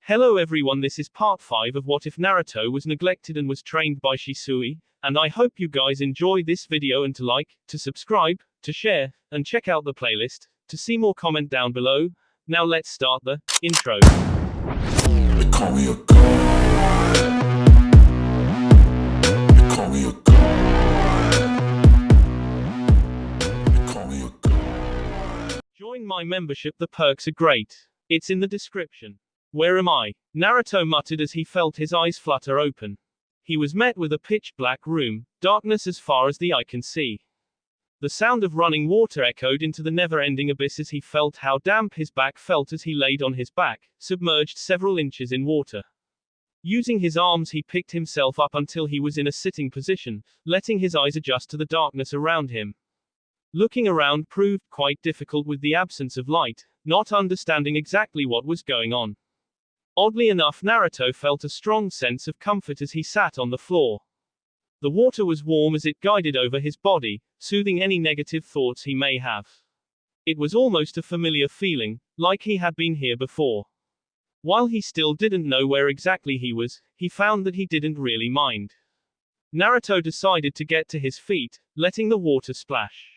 Hello everyone, this is part 5 of What If Naruto Was Neglected and Was Trained by Shisui, and I hope you guys enjoy this video and to like, to subscribe, to share, and check out the playlist, to see more comment down below. Now let's start the intro. They call me a god. They call me a god. They call me a god. Join my membership, the perks are great. It's in the description. Where am I? Naruto muttered as he felt his eyes flutter open. He was met with a pitch-black room, darkness as far as the eye can see. The sound of running water echoed into the never-ending abyss as he felt how damp his back felt as he laid on his back, submerged several inches in water. Using his arms he picked himself up until he was in a sitting position, letting his eyes adjust to the darkness around him. Looking around proved quite difficult with the absence of light, not understanding exactly what was going on. Oddly enough, Naruto felt a strong sense of comfort as he sat on the floor. The water was warm as it guided over his body, soothing any negative thoughts he may have. It was almost a familiar feeling, like he had been here before. While he still didn't know where exactly he was, he found that he didn't really mind. Naruto decided to get to his feet, letting the water splash.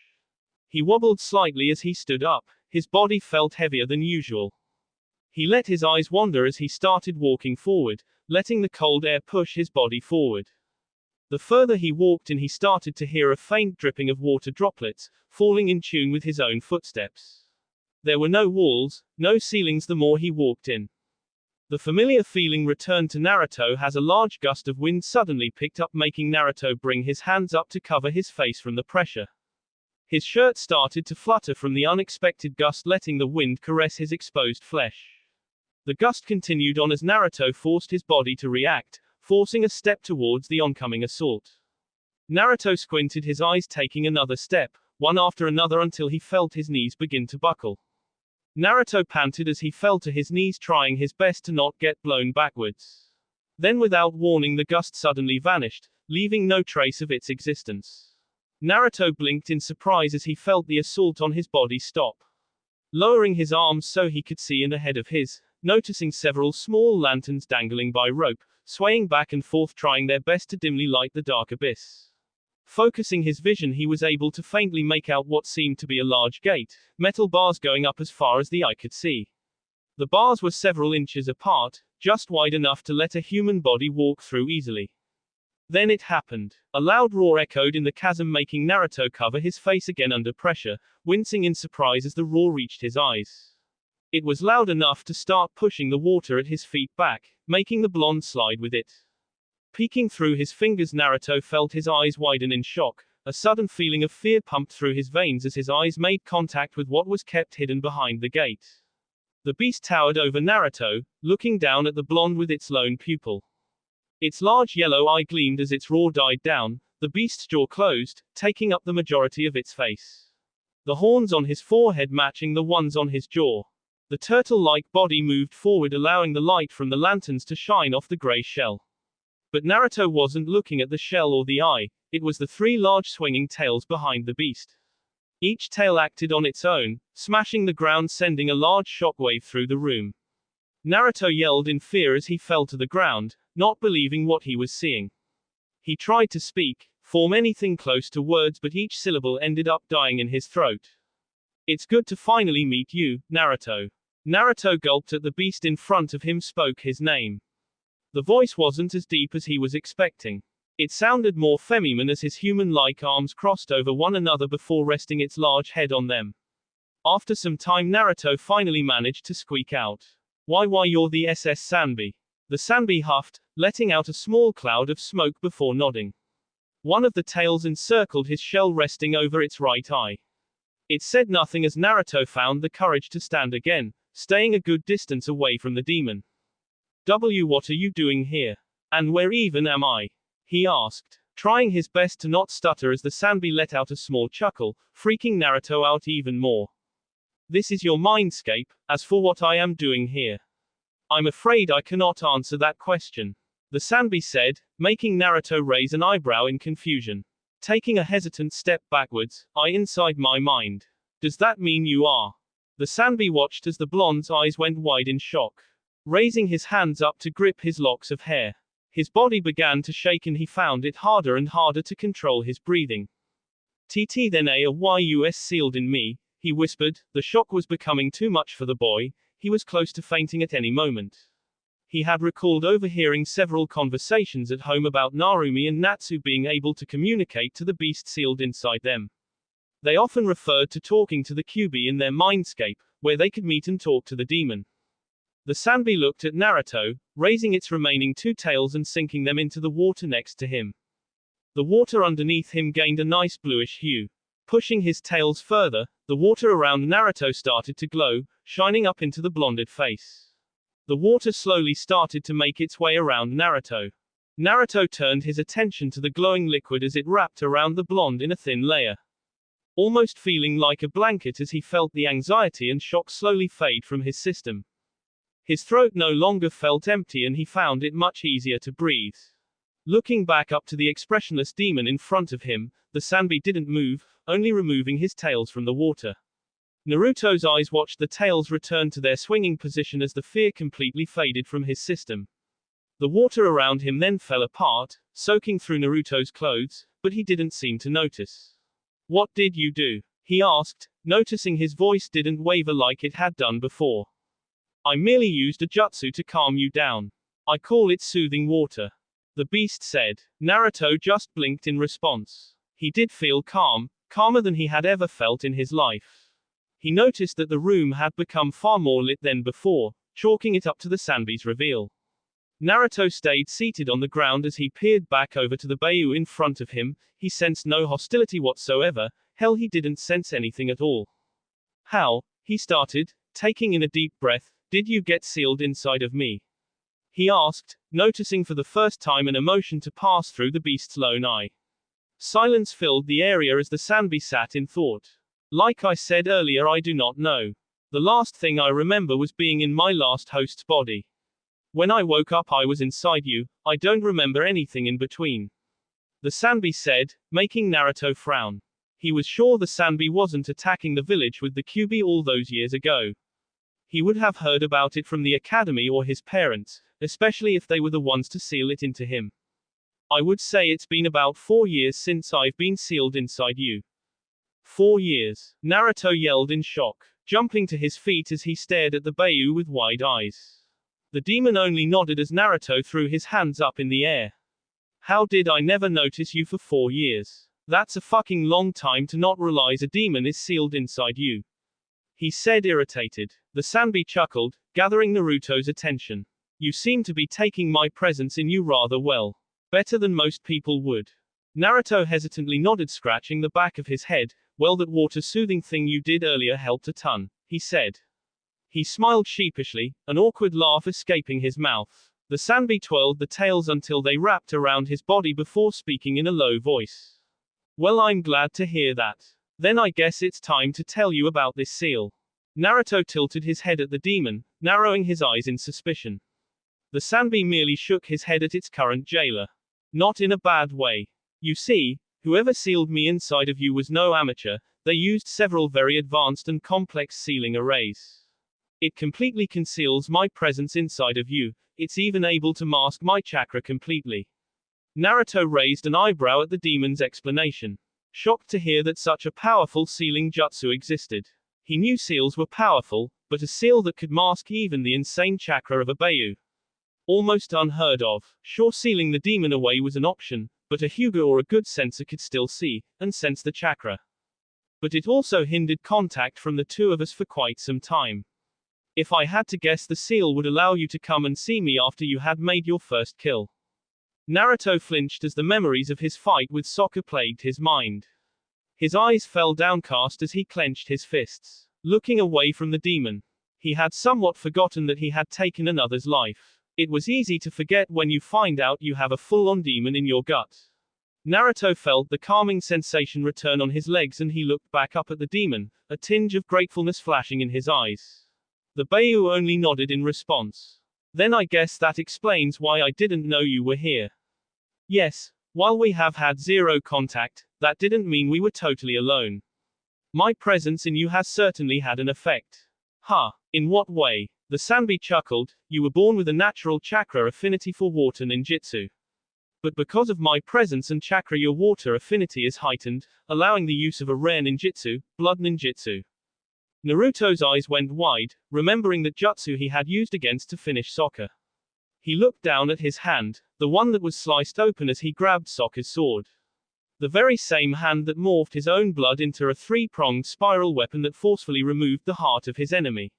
He wobbled slightly as he stood up, his body felt heavier than usual. He let his eyes wander as he started walking forward, letting the cold air push his body forward. The further he walked in, he started to hear a faint dripping of water droplets, falling in tune with his own footsteps. There were no walls, no ceilings the more he walked in. The familiar feeling returned to Naruto as a large gust of wind suddenly picked up, making Naruto bring his hands up to cover his face from the pressure. His shirt started to flutter from the unexpected gust, letting the wind caress his exposed flesh. The gust continued on as Naruto forced his body to react, forcing a step towards the oncoming assault. Naruto squinted his eyes, taking another step, one after another until he felt his knees begin to buckle. Naruto panted as he fell to his knees, trying his best to not get blown backwards. Then without warning the gust suddenly vanished, leaving no trace of its existence. Naruto blinked in surprise as he felt the assault on his body stop. Lowering his arms so he could see in ahead of his, noticing several small lanterns dangling by rope, swaying back and forth, trying their best to dimly light the dark abyss. Focusing his vision, he was able to faintly make out what seemed to be a large gate, metal bars going up as far as the eye could see. The bars were several inches apart, just wide enough to let a human body walk through easily. Then it happened. A loud roar echoed in the chasm, making Naruto cover his face again under pressure, wincing in surprise as the roar reached his eyes. It was loud enough to start pushing the water at his feet back, making the blonde slide with it. Peeking through his fingers, Naruto felt his eyes widen in shock. A sudden feeling of fear pumped through his veins as his eyes made contact with what was kept hidden behind the gate. The beast towered over Naruto, looking down at the blonde with its lone pupil. Its large yellow eye gleamed as its roar died down, the beast's jaw closed, taking up the majority of its face. The horns on his forehead matching the ones on his jaw. The turtle-like body moved forward, allowing the light from the lanterns to shine off the gray shell. But Naruto wasn't looking at the shell or the eye, it was the three large swinging tails behind the beast. Each tail acted on its own, smashing the ground, sending a large shockwave through the room. Naruto yelled in fear as he fell to the ground, not believing what he was seeing. He tried to speak, form anything close to words, but each syllable ended up dying in his throat. "It's good to finally meet you, Naruto." Naruto gulped at the beast in front of him, spoke his name. The voice wasn't as deep as he was expecting. It sounded more feminine as his human-like arms crossed over one another before resting its large head on them. After some time, Naruto finally managed to squeak out, Why you're the SS Sanbi." The Sanbi huffed, letting out a small cloud of smoke before nodding. One of the tails encircled his shell, resting over its right eye. It said nothing as Naruto found the courage to stand again, staying a good distance away from the demon. What are you doing here? And where even am I?" he asked, trying his best to not stutter as the Sanbi let out a small chuckle, freaking Naruto out even more. "This is your mindscape. As for what I am doing here, I'm afraid I cannot answer that question," the Sanbi said, making Naruto raise an eyebrow in confusion. Taking a hesitant step backwards, "I inside my mind. Does that mean you are?" The Sanbi watched as the blonde's eyes went wide in shock. raising his hands up to grip his locks of hair. His body began to shake and he found it harder and harder to control his breathing. "TT then a sealed in me," he whispered. The shock was becoming too much for the boy. He was close to fainting at any moment. He had recalled overhearing several conversations at home about Narumi and Natsu being able to communicate to the beast sealed inside them. They often referred to talking to the QB in their mindscape, where they could meet and talk to the demon. The Sanbi looked at Naruto, raising its remaining two tails and sinking them into the water next to him. The water underneath him gained a nice bluish hue. Pushing his tails further, the water around Naruto started to glow, shining up into the blonded face. The water slowly started to make its way around Naruto. Naruto turned his attention to the glowing liquid as it wrapped around the blonde in a thin layer. Almost feeling like a blanket as he felt the anxiety and shock slowly fade from his system. His throat no longer felt empty and he found it much easier to breathe. Looking back up to the expressionless demon in front of him, the Sanbi didn't move, only removing his tails from the water. Naruto's eyes watched the tails return to their swinging position as the fear completely faded from his system. The water around him then fell apart, soaking through Naruto's clothes, but he didn't seem to notice. "What did you do?" he asked, noticing his voice didn't waver like it had done before. "I merely used a jutsu to calm you down. I call it soothing water," the beast said. Naruto just blinked in response. He did feel calm, calmer than he had ever felt in his life. He noticed that the room had become far more lit than before, chalking it up to the Sanbi's reveal. Naruto stayed seated on the ground as he peered back over to the Bayou in front of him. He sensed no hostility whatsoever. Hell, he didn't sense anything at all. "How," he started, taking in a deep breath, "did you get sealed inside of me?" he asked, noticing for the first time an emotion to pass through the beast's lone eye. Silence filled the area as the Sanbi sat in thought. "Like I said earlier, I do not know. The last thing I remember was being in my last host's body. When I woke up I was inside you. I don't remember anything in between," the Sanbi said, making Naruto frown. He was sure the Sanbi wasn't attacking the village with the QB all those years ago. He would have heard about it from the academy or his parents, especially if they were the ones to seal it into him. "I would say it's been about 4 years since I've been sealed inside you." 4 years, Naruto yelled in shock, jumping to his feet as he stared at the Bayou with wide eyes. The demon only nodded as Naruto threw his hands up in the air. "How did I never notice you for 4 years? That's a fucking long time to not realize a demon is sealed inside you," he said, irritated. The Sanbi chuckled, gathering Naruto's attention. "You seem to be taking my presence in you rather well. Better than most people would." Naruto hesitantly nodded, scratching the back of his head. "Well, that water-soothing thing you did earlier helped a ton," he said. He smiled sheepishly, an awkward laugh escaping his mouth. The Sanbi twirled the tails until they wrapped around his body before speaking in a low voice. "Well, I'm glad to hear that. Then I guess it's time to tell you about this seal." Naruto tilted his head at the demon, narrowing his eyes in suspicion. The Sanbi merely shook his head at its current jailer. "Not in a bad way. You see, whoever sealed me inside of you was no amateur. They used several very advanced and complex sealing arrays. It completely conceals my presence inside of you. It's even able to mask my chakra completely." Naruto raised an eyebrow at the demon's explanation, shocked to hear that such a powerful sealing jutsu existed. He knew seals were powerful, but a seal that could mask even the insane chakra of a Bayou. Almost unheard of. Sure, sealing the demon away was an option, but a Hyuga or a good sensor could still see and sense the chakra. But it also hindered contact from the two of us for quite some time. If I had to guess, the seal would allow you to come and see me after you had made your first kill. Naruto flinched as the memories of his fight with Sokka plagued his mind. His eyes fell downcast as he clenched his fists, looking away from the demon. He had somewhat forgotten that he had taken another's life. It was easy to forget when you find out you have a full-on demon in your gut. Naruto felt the calming sensation return on his legs and he looked back up at the demon, a tinge of gratefulness flashing in his eyes. The Bayou only nodded in response. "Then I guess that explains why I didn't know you were here. Yes, while we have had zero contact, that didn't mean we were totally alone. My presence in you has certainly had an effect." "Huh, in what way?" The Sanbi chuckled. You were born with a natural chakra affinity for water ninjutsu. But because of my presence and chakra, your water affinity is heightened, allowing the use of a rare ninjutsu, blood ninjutsu. Naruto's eyes went wide, remembering that jutsu he had used against to finish Sokka. He looked down at his hand, the one that was sliced open as he grabbed Sokka's sword. The very same hand that morphed his own blood into a three-pronged spiral weapon that forcefully removed the heart of his enemy.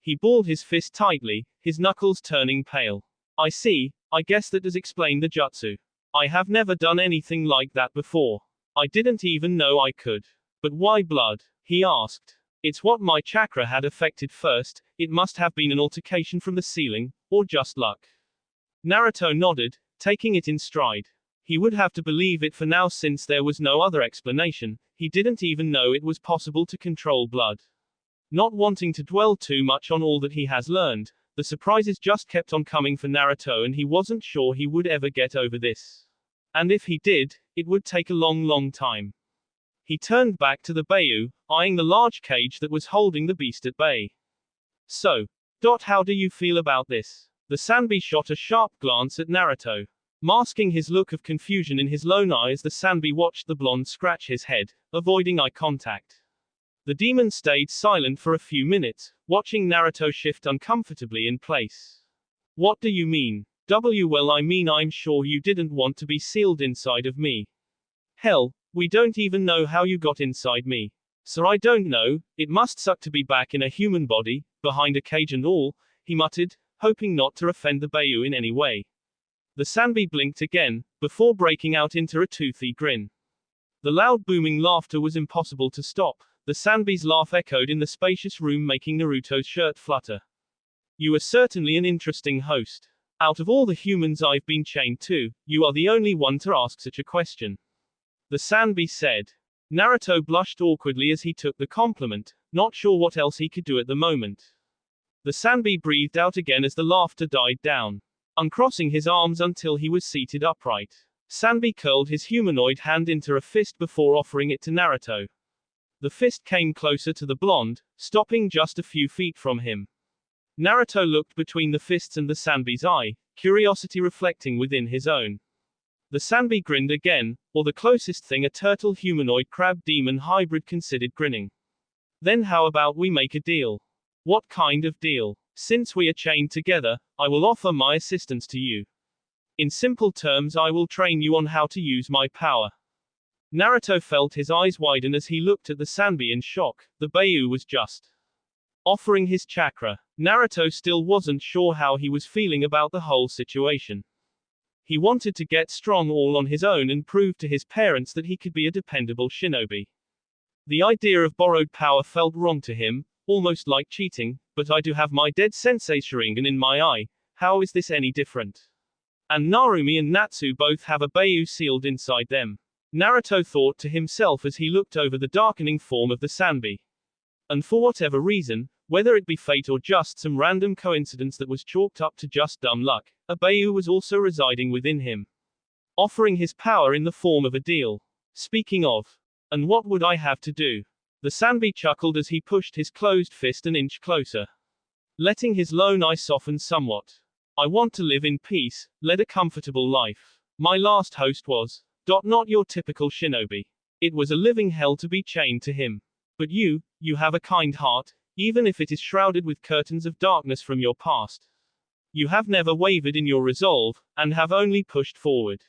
He balled his fist tightly, his knuckles turning pale. I see, I guess that does explain the jutsu. I have never done anything like that before. I didn't even know I could. But why blood? He asked. It's what my chakra had affected first. It must have been an altercation from the ceiling, or just luck. Naruto nodded, taking it in stride. He would have to believe it for now since there was no other explanation. He didn't even know it was possible to control blood. Not wanting to dwell too much on all that he has learned, the surprises just kept on coming for Naruto and he wasn't sure he would ever get over this. And if he did, it would take a long time. He turned back to the bayou, eyeing the large cage that was holding the beast at bay. So, how do you feel about this? The Sanbi shot a sharp glance at Naruto. Masking his look of confusion in his lone eye as the Sanbi watched the blonde scratch his head, avoiding eye contact. The demon stayed silent for a few minutes, watching Naruto shift uncomfortably in place. What do you mean? Well, I mean, I'm sure you didn't want to be sealed inside of me. Hell, we don't even know how you got inside me. So I don't know, it must suck to be back in a human body, behind a cage and all, he muttered, hoping not to offend the bayou in any way. The Sanbi blinked again, before breaking out into a toothy grin. The loud booming laughter was impossible to stop. The Sanbi's laugh echoed in the spacious room, making Naruto's shirt flutter. You are certainly an interesting host. Out of all the humans I've been chained to, you are the only one to ask such a question. The Sanbi said. Naruto blushed awkwardly as he took the compliment, not sure what else he could do at the moment. The Sanbi breathed out again as the laughter died down. Uncrossing his arms until he was seated upright, Sanbi curled his humanoid hand into a fist before offering it to Naruto. The fist came closer to the blonde, stopping just a few feet from him. Naruto looked between the fists and the Sanbi's eye, curiosity reflecting within his own. The Sanbi grinned again, or the closest thing a turtle humanoid crab demon hybrid considered grinning. Then how about we make a deal? What kind of deal? Since we are chained together, I will offer my assistance to you. In simple terms, I will train you on how to use my power. Naruto felt his eyes widen as he looked at the Sanbi in shock. The bayou was just offering his chakra. Naruto still wasn't sure how he was feeling about the whole situation. He wanted to get strong all on his own and prove to his parents that he could be a dependable shinobi. The idea of borrowed power felt wrong to him, almost like cheating. But I do have my dead sensei Sharingan in my eye, how is this any different? And Narumi and Natsu both have a bayou sealed inside them. Naruto thought to himself as he looked over the darkening form of the Sanbi. And for whatever reason, whether it be fate or just some random coincidence that was chalked up to just dumb luck, a bayou was also residing within him, offering his power in the form of a deal. Speaking of, and what would I have to do? The Sanbi chuckled as he pushed his closed fist an inch closer, letting his lone eye soften somewhat. I want to live in peace, lead a comfortable life. My last host was, not your typical shinobi. It was a living hell to be chained to him. But you have a kind heart, even if it is shrouded with curtains of darkness from your past. You have never wavered in your resolve, and have only pushed forward.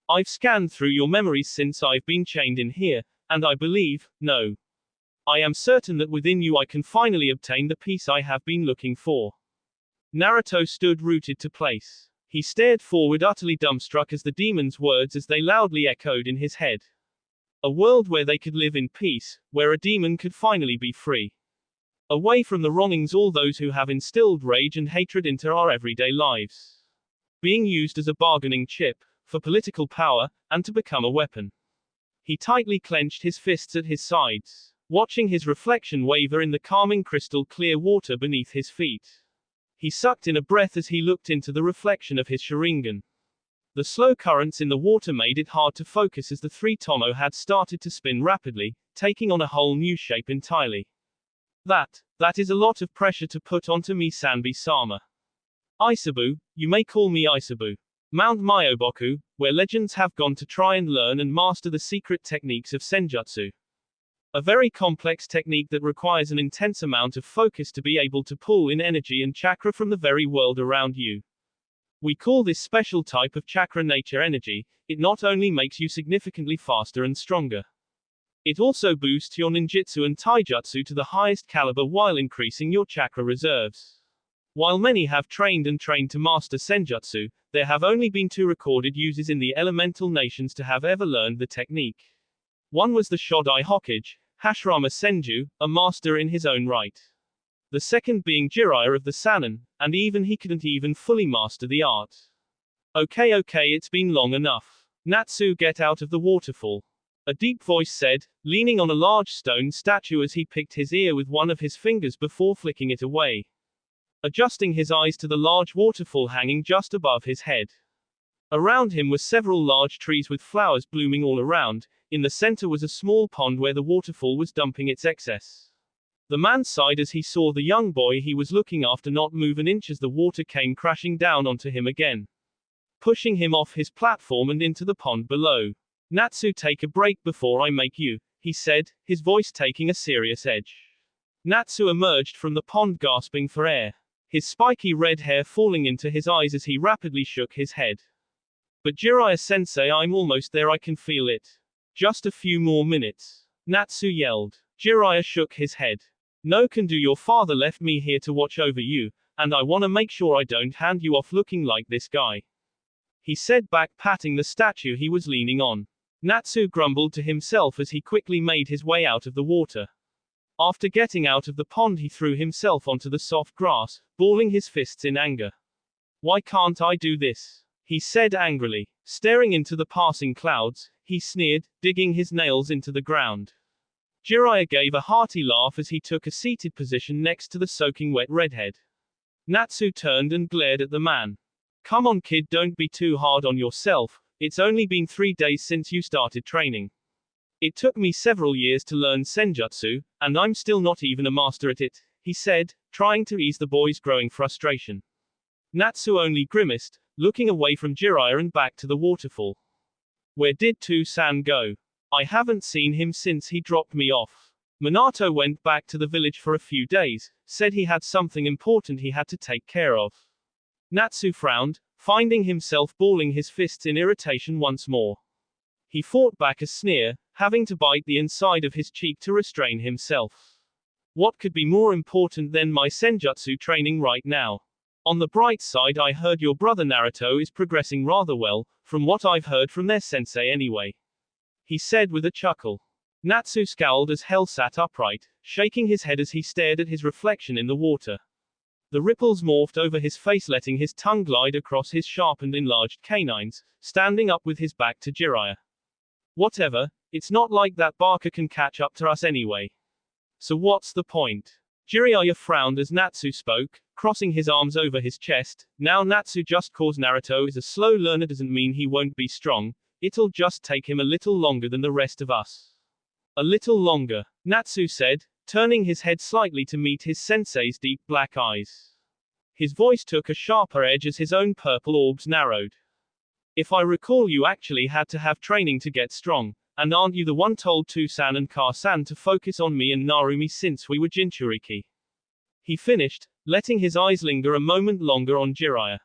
I've scanned through your memories since I've been chained in here, and I believe, no. I am certain that within you I can finally obtain the peace I have been looking for. Naruto stood rooted to place. He stared forward utterly dumbstruck as the demon's words as they loudly echoed in his head. A world where they could live in peace, where a demon could finally be free. Away from the wrongings all those who have instilled rage and hatred into our everyday lives. Being used as a bargaining chip, for political power, and to become a weapon. He tightly clenched his fists at his sides, watching his reflection waver in the calming crystal clear water beneath his feet. He sucked in a breath as he looked into the reflection of his Sharingan. The slow currents in the water made it hard to focus as the three tomo had started to spin rapidly, taking on a whole new shape entirely. That is a lot of pressure to put onto me, Sanbi-sama. Isabu, you may call me Isabu. Mount Myoboku, where legends have gone to try and learn and master the secret techniques of senjutsu. A very complex technique that requires an intense amount of focus to be able to pull in energy and chakra from the very world around you. We call this special type of chakra nature energy. It not only makes you significantly faster and stronger, it also boosts your ninjutsu and taijutsu to the highest caliber while increasing your chakra reserves. While many have trained to master senjutsu, there have only been 2 recorded uses in the elemental nations to have ever learned the technique. One was the Shodai Hokage, Hashirama Senju, a master in his own right. The second being Jiraiya of the Sannin, and even he couldn't even fully master the art. Okay, it's been long enough. Natsu, get out of the waterfall. A deep voice said, leaning on a large stone statue as he picked his ear with one of his fingers before flicking it away, adjusting his eyes to the large waterfall hanging just above his head. Around him were several large trees with flowers blooming all around. In the center was a small pond where the waterfall was dumping its excess. The man sighed as he saw the young boy he was looking after not move an inch as the water came crashing down onto him again, pushing him off his platform and into the pond below. Natsu, take a break before I make you, he said, his voice taking a serious edge. Natsu emerged from the pond gasping for air, his spiky red hair falling into his eyes as he rapidly shook his head. But Jiraiya-sensei, I'm almost there, I can feel it. Just a few more minutes, Natsu yelled. Jiraiya shook his head. No can do, your father left me here to watch over you, and I wanna make sure I don't hand you off looking like this guy, he said back, patting the statue he was leaning on. Natsu grumbled to himself as he quickly made his way out of the water. After getting out of the pond, he threw himself onto the soft grass, balling his fists in anger. Why can't I do this? He said angrily. Staring into the passing clouds, he sneered, digging his nails into the ground. Jiraiya gave a hearty laugh as he took a seated position next to the soaking wet redhead. Natsu turned and glared at the man. Come on kid, don't be too hard on yourself. It's only been 3 days since you started training. It took me several years to learn senjutsu, and I'm still not even a master at it, he said, trying to ease the boy's growing frustration. Natsu only grimaced, looking away from Jiraiya and back to the waterfall. Where did To-san go? I haven't seen him since he dropped me off. Minato went back to the village for a few days, said he had something important he had to take care of. Natsu frowned, finding himself balling his fists in irritation once more. He fought back a sneer, having to bite the inside of his cheek to restrain himself. What could be more important than my senjutsu training right now? On the bright side, I heard your brother Naruto is progressing rather well, from what I've heard from their sensei anyway, he said with a chuckle. Natsu scowled as hell, sat upright, shaking his head as he stared at his reflection in the water. The ripples morphed over his face, letting his tongue glide across his sharpened enlarged canines, standing up with his back to Jiraiya. Whatever, it's not like that Barker can catch up to us anyway. So what's the point? Jiraiya frowned as Natsu spoke, crossing his arms over his chest. Now Natsu, just cause Naruto is a slow learner doesn't mean he won't be strong. It'll just take him a little longer than the rest of us. A little longer, Natsu said, turning his head slightly to meet his sensei's deep black eyes. His voice took a sharper edge as his own purple orbs narrowed. If I recall, you actually had to have training to get strong, and aren't you the one told To-san and Ka-san to focus on me and Narumi since we were Jinchuriki? He finished, letting his eyes linger a moment longer on Jiraiya.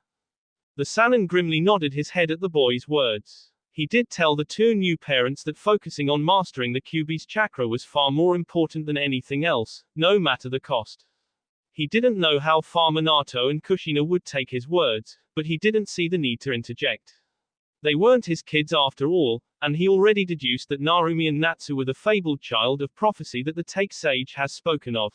The Sannin grimly nodded his head at the boy's words. He did tell the 2 new parents that focusing on mastering the Kyuubi's chakra was far more important than anything else, no matter the cost. He didn't know how far Minato and Kushina would take his words, but he didn't see the need to interject. They weren't his kids after all, and he already deduced that Narumi and Natsu were the fabled child of prophecy that the Take Sage has spoken of.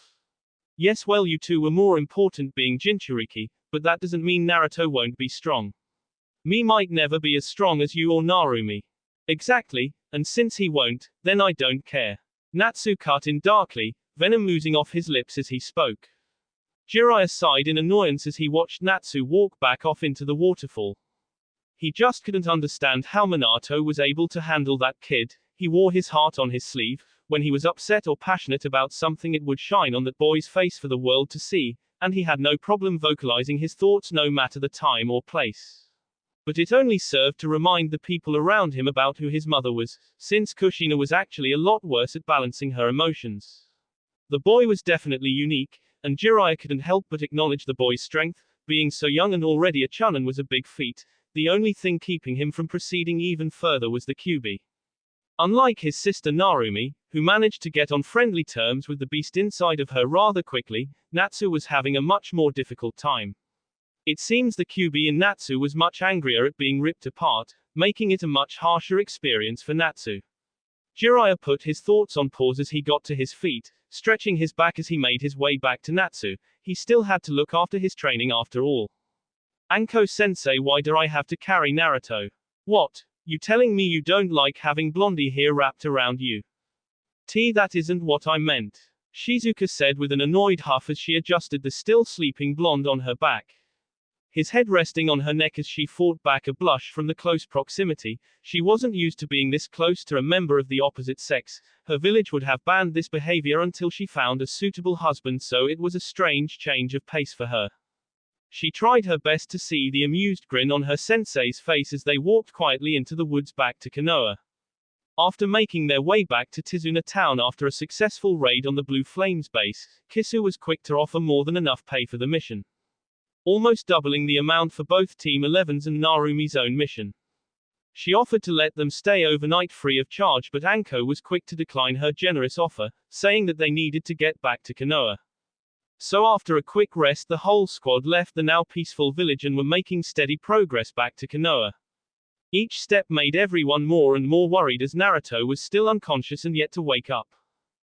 Yes, well, you 2 were more important being Jinchuriki, but that doesn't mean Naruto won't be strong. Me might never be as strong as you or Narumi. Exactly, and since he won't, then I don't care. Natsu cut in darkly, venom oozing off his lips as he spoke. Jiraiya sighed in annoyance as he watched Natsu walk back off into the waterfall. He just couldn't understand how Minato was able to handle that kid. He wore his heart on his sleeve, When he was upset or passionate about something, it would shine on that boy's face for the world to see, and he had no problem vocalizing his thoughts no matter the time or place. But it only served to remind the people around him about who his mother was, since Kushina was actually a lot worse at balancing her emotions. The boy was definitely unique, and Jiraiya couldn't help but acknowledge the boy's strength. Being so young and already a chunin was a big feat. The only thing keeping him from proceeding even further was the Kyuubi. Unlike his sister Narumi, who managed to get on friendly terms with the beast inside of her rather quickly, Natsu was having a much more difficult time. It seems the Kyuubi in Natsu was much angrier at being ripped apart, making it a much harsher experience for Natsu. Jiraiya put his thoughts on pause as he got to his feet, stretching his back as he made his way back to Natsu. He still had to look after his training after all. Anko-sensei, why do I have to carry Naruto? What? You telling me you don't like having Blondie here wrapped around you? That isn't what I meant, Shizuka said with an annoyed huff as she adjusted the still sleeping blonde on her back. His head resting on her neck as she fought back a blush from the close proximity. She wasn't used to being this close to a member of the opposite sex. Her village would have banned this behavior until she found a suitable husband, so it was a strange change of pace for her. She tried her best to see the amused grin on her sensei's face as they walked quietly into the woods back to Konoha. After making their way back to Tizuna town after a successful raid on the Blue Flames base, Kisu was quick to offer more than enough pay for the mission, almost doubling the amount for both Team 11's and Narumi's own mission. She offered to let them stay overnight free of charge, but Anko was quick to decline her generous offer, saying that they needed to get back to Konoha. So after a quick rest, the whole squad left the now peaceful village and were making steady progress back to Konoha. Each step made everyone more and more worried as Naruto was still unconscious and yet to wake up.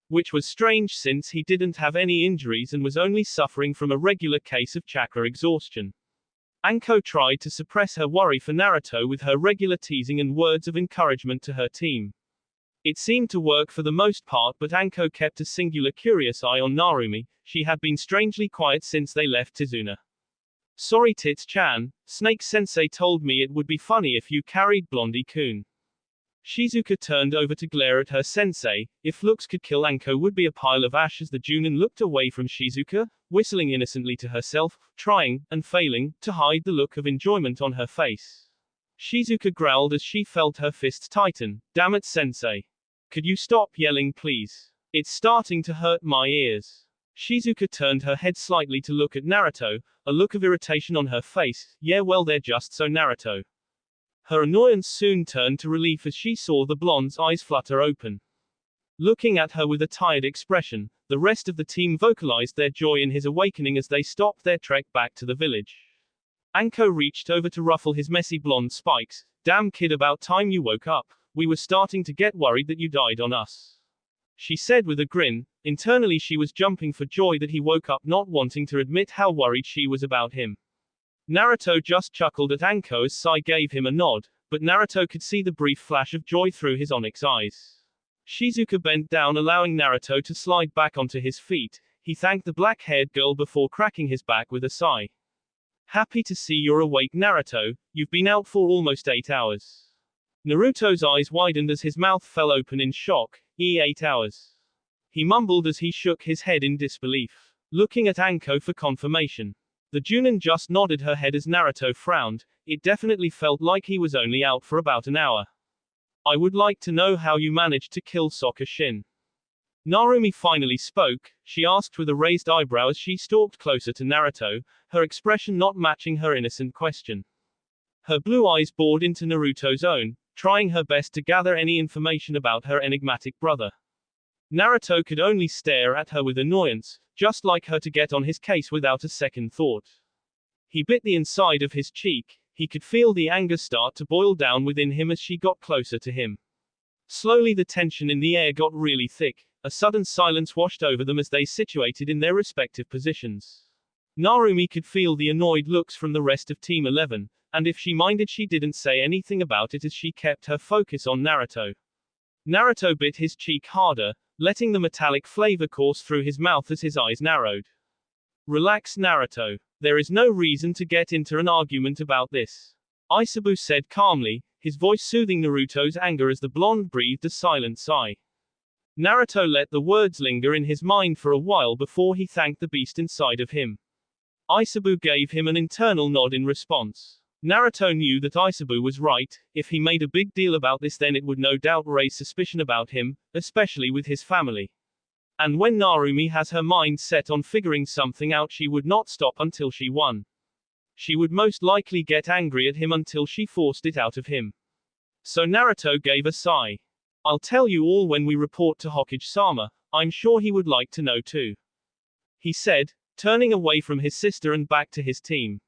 Which was strange since he didn't have any injuries and was only suffering from a regular case of chakra exhaustion. Anko tried to suppress her worry for Naruto with her regular teasing and words of encouragement to her team. It seemed to work for the most part, but Anko kept a singular curious eye on Narumi. She had been strangely quiet since they left Tizuna. Sorry Tits-chan, Snake-sensei told me it would be funny if you carried Blondie-kun. Shizuka turned over to glare at her sensei. If looks could kill, Anko would be a pile of ash as the Junin looked away from Shizuka, whistling innocently to herself, trying, and failing, to hide the look of enjoyment on her face. Shizuka growled as she felt her fists tighten. Damn it, sensei. Could you stop yelling please? It's starting to hurt my ears. Shizuka turned her head slightly to look at Naruto, a look of irritation on her face. Yeah, well, they're just so Naruto. Her annoyance soon turned to relief as she saw the blonde's eyes flutter open. Looking at her with a tired expression, the rest of the team vocalized their joy in his awakening as they stopped their trek back to the village. Anko reached over to ruffle his messy blonde spikes. Damn kid, about time you woke up. We were starting to get worried that you died on us, she said with a grin. Internally she was jumping for joy that he woke up, not wanting to admit how worried she was about him. Naruto just chuckled at Anko as Sai gave him a nod, but Naruto could see the brief flash of joy through his onyx eyes. Shizuka bent down, allowing Naruto to slide back onto his feet. He thanked the black-haired girl before cracking his back with a sigh. Happy to see you're awake, Naruto. You've been out for almost 8 hours. Naruto's eyes widened as his mouth fell open in shock. 8 hours. He mumbled as he shook his head in disbelief, looking at Anko for confirmation. The Junin just nodded her head as Naruto frowned. It definitely felt like he was only out for about an hour. I would like to know how you managed to kill Sokka Shin. Narumi finally spoke. She asked with a raised eyebrow as she stalked closer to Naruto, her expression not matching her innocent question. Her blue eyes bored into Naruto's own, trying her best to gather any information about her enigmatic brother. Naruto could only stare at her with annoyance, just like her to get on his case without a second thought. He bit the inside of his cheek. He could feel the anger start to boil down within him as she got closer to him. Slowly the tension in the air got really thick. A sudden silence washed over them as they situated in their respective positions. Narumi could feel the annoyed looks from the rest of Team 11, and if she minded she didn't say anything about it as she kept her focus on Naruto. Naruto bit his cheek harder, letting the metallic flavor course through his mouth as his eyes narrowed. Relax, Naruto. There is no reason to get into an argument about this, Isabu said calmly, his voice soothing Naruto's anger as the blonde breathed a silent sigh. Naruto let the words linger in his mind for a while before he thanked the beast inside of him. Isabu gave him an internal nod in response. Naruto knew that Isabu was right. If he made a big deal about this, then it would no doubt raise suspicion about him, especially with his family. And when Narumi has her mind set on figuring something out, she would not stop until she won. She would most likely get angry at him until she forced it out of him. So Naruto gave a sigh. I'll tell you all when we report to Hokage-sama. I'm sure he would like to know too, he said, turning away from his sister and back to his team.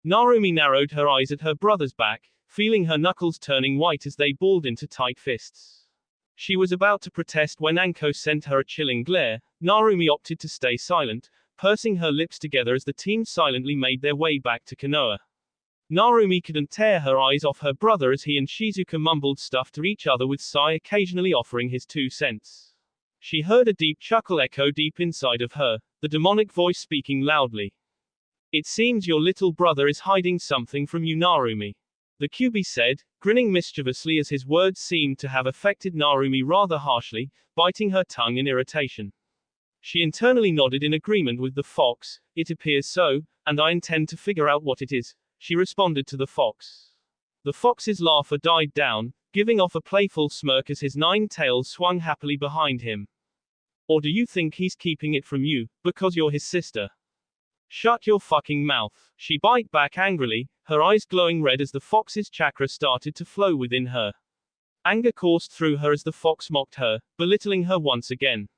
Narumi narrowed her eyes at her brother's back, feeling her knuckles turning white as they balled into tight fists. She was about to protest when Anko sent her a chilling glare. Narumi opted to stay silent, pursing her lips together as the team silently made their way back to Konoha. Narumi couldn't tear her eyes off her brother as he and Shizuka mumbled stuff to each other, with Sai occasionally offering his 2 cents. She heard a deep chuckle echo deep inside of her, the demonic voice speaking loudly. It seems your little brother is hiding something from you, Narumi, the Kyuubi said, grinning mischievously as his words seemed to have affected Narumi rather harshly, biting her tongue in irritation. She internally nodded in agreement with the fox. It appears so, and I intend to figure out what it is, she responded to the fox. The fox's laughter died down, giving off a playful smirk as his 9 tails swung happily behind him. Or do you think he's keeping it from you, because you're his sister? Shut your fucking mouth, she bite back angrily, her eyes glowing red as the fox's chakra started to flow within her. Anger coursed through her as the fox mocked her, belittling her once again.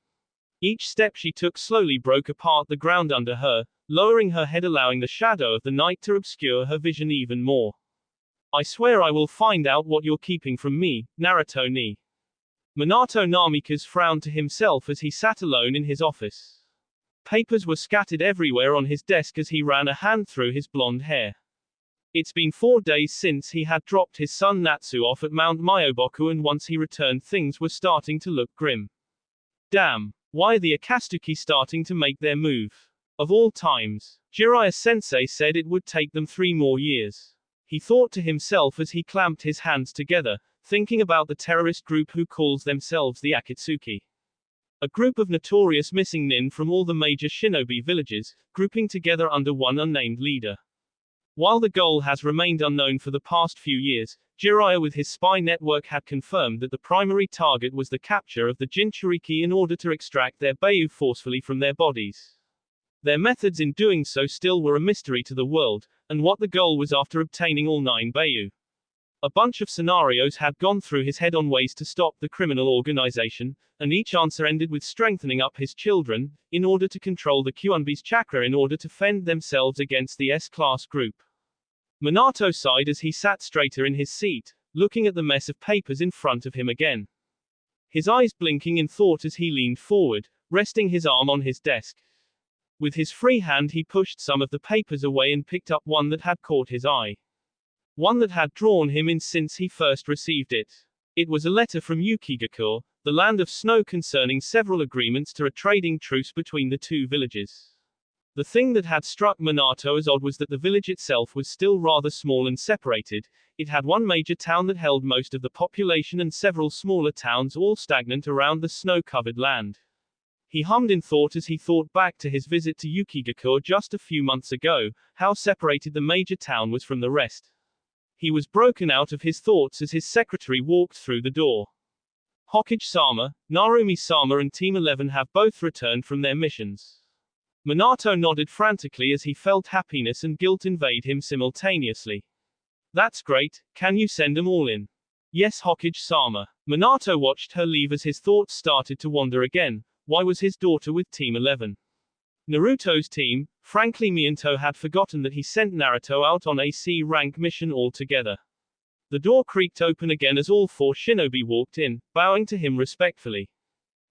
Each step she took slowly broke apart the ground under her, lowering her head, allowing the shadow of the night to obscure her vision even more. I swear I will find out what you're keeping from me, Naruto ni. Minato Namikaze frowned to himself as he sat alone in his office. Papers were scattered everywhere on his desk as he ran a hand through his blonde hair. It's been 4 days since he had dropped his son Natsu off at Mount Myoboku, and once he returned things were starting to look grim. Damn, why are the Akatsuki starting to make their move? Of all times, Jiraiya-sensei said it would take them 3 more years. He thought to himself as he clamped his hands together, thinking about the terrorist group who calls themselves the Akatsuki. A group of notorious missing nin from all the major shinobi villages, grouping together under one unnamed leader. While the goal has remained unknown for the past few years, Jiraiya with his spy network had confirmed that the primary target was the capture of the Jinchuriki in order to extract their Beiyu forcefully from their bodies. Their methods in doing so still were a mystery to the world, and what the goal was after obtaining all 9 Beiyu. A bunch of scenarios had gone through his head on ways to stop the criminal organization, and each answer ended with strengthening up his children, in order to control the Kyuubi's chakra in order to fend themselves against the S-class group. Minato sighed as he sat straighter in his seat, looking at the mess of papers in front of him again. His eyes blinking in thought as he leaned forward, resting his arm on his desk. With his free hand he pushed some of the papers away and picked up one that had caught his eye. One that had drawn him in since he first received it. It was a letter from Yukigakure, the land of snow, concerning several agreements to a trading truce between the 2 villages. The thing that had struck Minato as odd was that the village itself was still rather small and separated. It had one major town that held most of the population and several smaller towns all stagnant around the snow-covered land. He hummed in thought as he thought back to his visit to Yukigakure just a few months ago, how separated the major town was from the rest. He was broken out of his thoughts as his secretary walked through the door. Hokage-sama, Narumi-sama and Team 11 have both returned from their missions. Minato nodded frantically as he felt happiness and guilt invade him simultaneously. That's great, can you send them all in? Yes, Hokage-sama. Minato watched her leave as his thoughts started to wander again. Why was his daughter with Team 11? Naruto's team, frankly Minato had forgotten that he sent Naruto out on a C-rank mission altogether. The door creaked open again as all 4 shinobi walked in, bowing to him respectfully.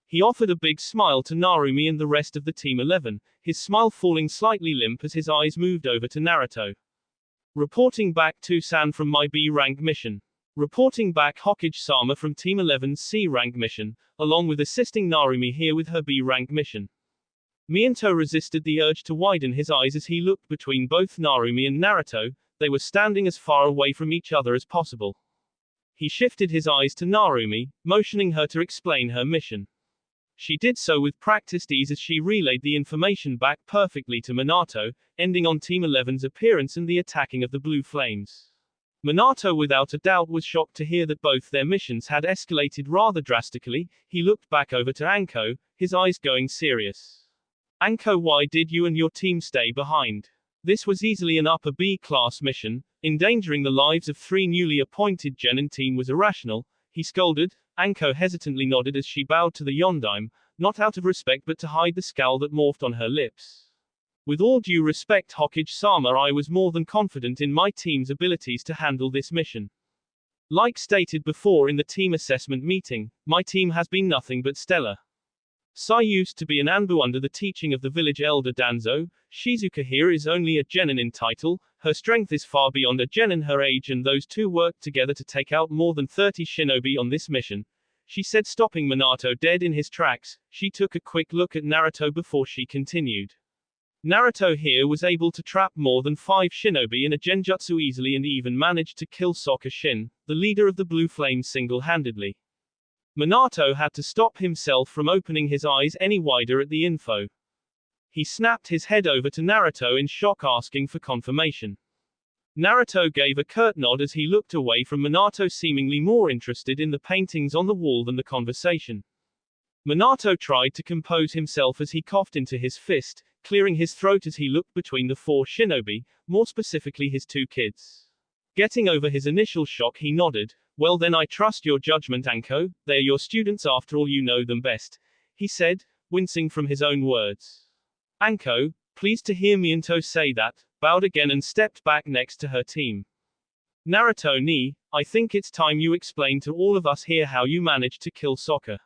He offered a big smile to Narumi and the rest of the Team 11, his smile falling slightly limp as his eyes moved over to Naruto. Reporting back to San from my B-rank mission. Reporting back Hokage-sama from Team 11's C-rank mission, along with assisting Narumi here with her B-rank mission. Minato resisted the urge to widen his eyes as he looked between both Narumi and Naruto. They were standing as far away from each other as possible. He shifted his eyes to Narumi, motioning her to explain her mission. She did so with practiced ease as she relayed the information back perfectly to Minato, ending on Team 11's appearance and the attacking of the Blue Flames. Minato without a doubt was shocked to hear that both their missions had escalated rather drastically. He looked back over to Anko, his eyes going serious. Anko, why did you and your team stay behind? This was easily an upper B-class mission. Endangering the lives of 3 newly appointed genin team was irrational, he scolded. Anko hesitantly nodded as she bowed to the Yondaime, not out of respect but to hide the scowl that morphed on her lips. With all due respect, Hokage-sama, I was more than confident in my team's abilities to handle this mission. Like stated before in the team assessment meeting, my team has been nothing but stellar. Sai used to be an Anbu under the teaching of the village elder Danzo. Shizuka here is only a genin in title, her strength is far beyond a genin her age, and those two worked together to take out more than 30 shinobi on this mission, she said, stopping Minato dead in his tracks. She took a quick look at Naruto before she continued. Naruto here was able to trap more than 5 shinobi in a genjutsu easily and even managed to kill Sokka Shin, the leader of the Blue Flames, single-handedly. Minato had to stop himself from opening his eyes any wider at the info. He snapped his head over to Naruto in shock, asking for confirmation. Naruto gave a curt nod as he looked away from Minato, seemingly more interested in the paintings on the wall than the conversation. Minato tried to compose himself as he coughed into his fist, clearing his throat as he looked between the 4 shinobi, more specifically his 2 kids. Getting over his initial shock, he nodded. Well then, I trust your judgment, Anko. They are your students after all, you know them best, he said, wincing from his own words. Anko, pleased to hear Minato say that, bowed again and stepped back next to her team. Naruto ni, I think it's time you explain to all of us here how you managed to kill Sokka.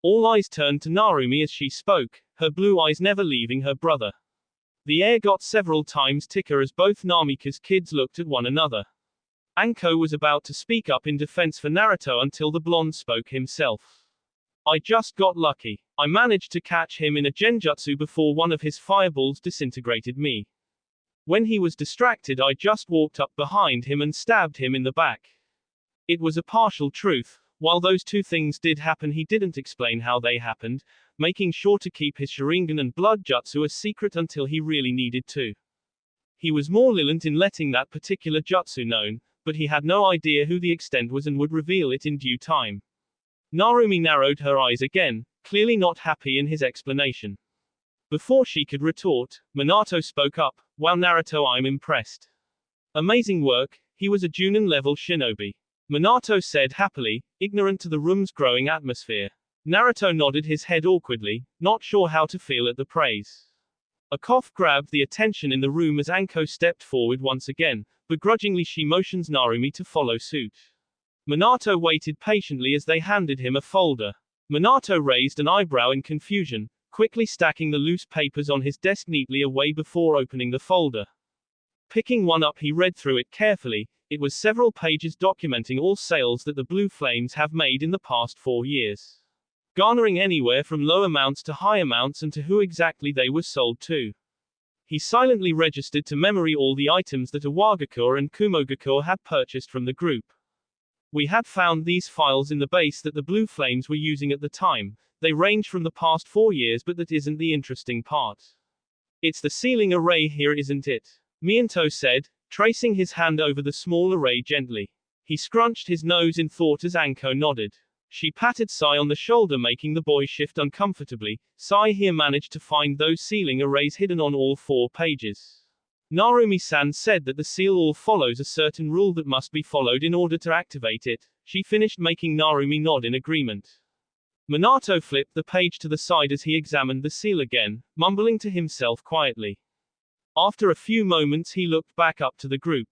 All eyes turned to Narumi as she spoke, her blue eyes never leaving her brother. The air got several times thicker as both Namika's kids looked at one another. Anko was about to speak up in defense for Naruto until the blonde spoke himself. I just got lucky. I managed to catch him in a genjutsu before one of his fireballs disintegrated me. When he was distracted, I just walked up behind him and stabbed him in the back. It was a partial truth. While those 2 things did happen, he didn't explain how they happened, making sure to keep his Sharingan and blood jutsu a secret until he really needed to. He was more lenient in letting that particular jutsu known, but he had no idea who the extent was and would reveal it in due time. Narumi narrowed her eyes again, clearly not happy in his explanation. Before she could retort, Minato spoke up. Wow, Naruto, I'm impressed. Amazing work. He was a Junin-level shinobi. Minato said happily, ignorant to the room's growing atmosphere. Naruto nodded his head awkwardly, not sure how to feel at the praise. A cough grabbed the attention in the room as Anko stepped forward once again. Begrudgingly, she motions Narumi to follow suit. Minato waited patiently as they handed him a folder. Minato raised an eyebrow in confusion, quickly stacking the loose papers on his desk neatly away before opening the folder. Picking one up, he read through it carefully. It was several pages documenting all sales that the Blue Flames have made in the past 4 years, garnering anywhere from low amounts to high amounts and to who exactly they were sold to. He silently registered to memory all the items that Iwagakure and Kumogakure had purchased from the group. We had found these files in the base that the Blue Flames were using at the time. They range from the past 4 years, but that isn't the interesting part. It's the ceiling array here, isn't it? Minato said, tracing his hand over the small array gently. He scrunched his nose in thought as Anko nodded. She patted Sai on the shoulder, making the boy shift uncomfortably. Sai here managed to find those ceiling arrays hidden on all 4 pages. Narumi-san said that the seal all follows a certain rule that must be followed in order to activate it. She finished, making Narumi nod in agreement. Minato flipped the page to the side as he examined the seal again, mumbling to himself quietly. After a few moments, he looked back up to the group.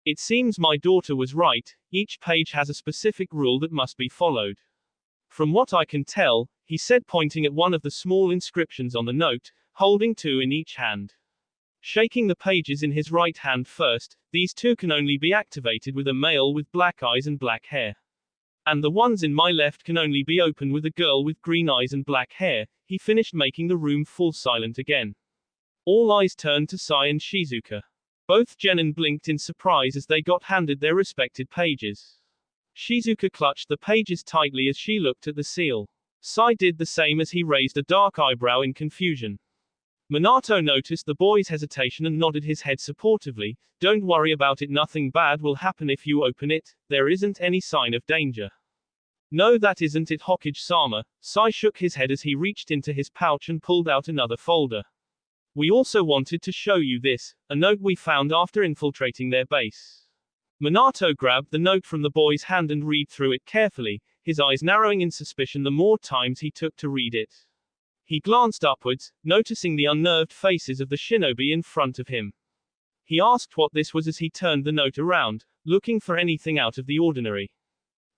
It seems my daughter was right. Each page has a specific rule that must be followed. From what I can tell, he said, pointing at one of the small inscriptions on the note, holding 2 in each hand. Shaking the pages in his right hand first, these 2 can only be activated with a male with black eyes and black hair. And the ones in my left can only be opened with a girl with green eyes and black hair. He finished, making the room fall silent again. All eyes turned to Sai and Shizuka. Both genin blinked in surprise as they got handed their respected pages. Shizuka clutched the pages tightly as she looked at the seal. Sai did the same as he raised a dark eyebrow in confusion. Minato noticed the boy's hesitation and nodded his head supportively. Don't worry about it, nothing bad will happen if you open it, there isn't any sign of danger. No, that isn't it, Hokage-sama. Sai shook his head as he reached into his pouch and pulled out another folder. We also wanted to show you this, a note we found after infiltrating their base. Minato grabbed the note from the boy's hand and read through it carefully, his eyes narrowing in suspicion the more times he took to read it. He glanced upwards, noticing the unnerved faces of the shinobi in front of him. He asked what this was as he turned the note around, looking for anything out of the ordinary.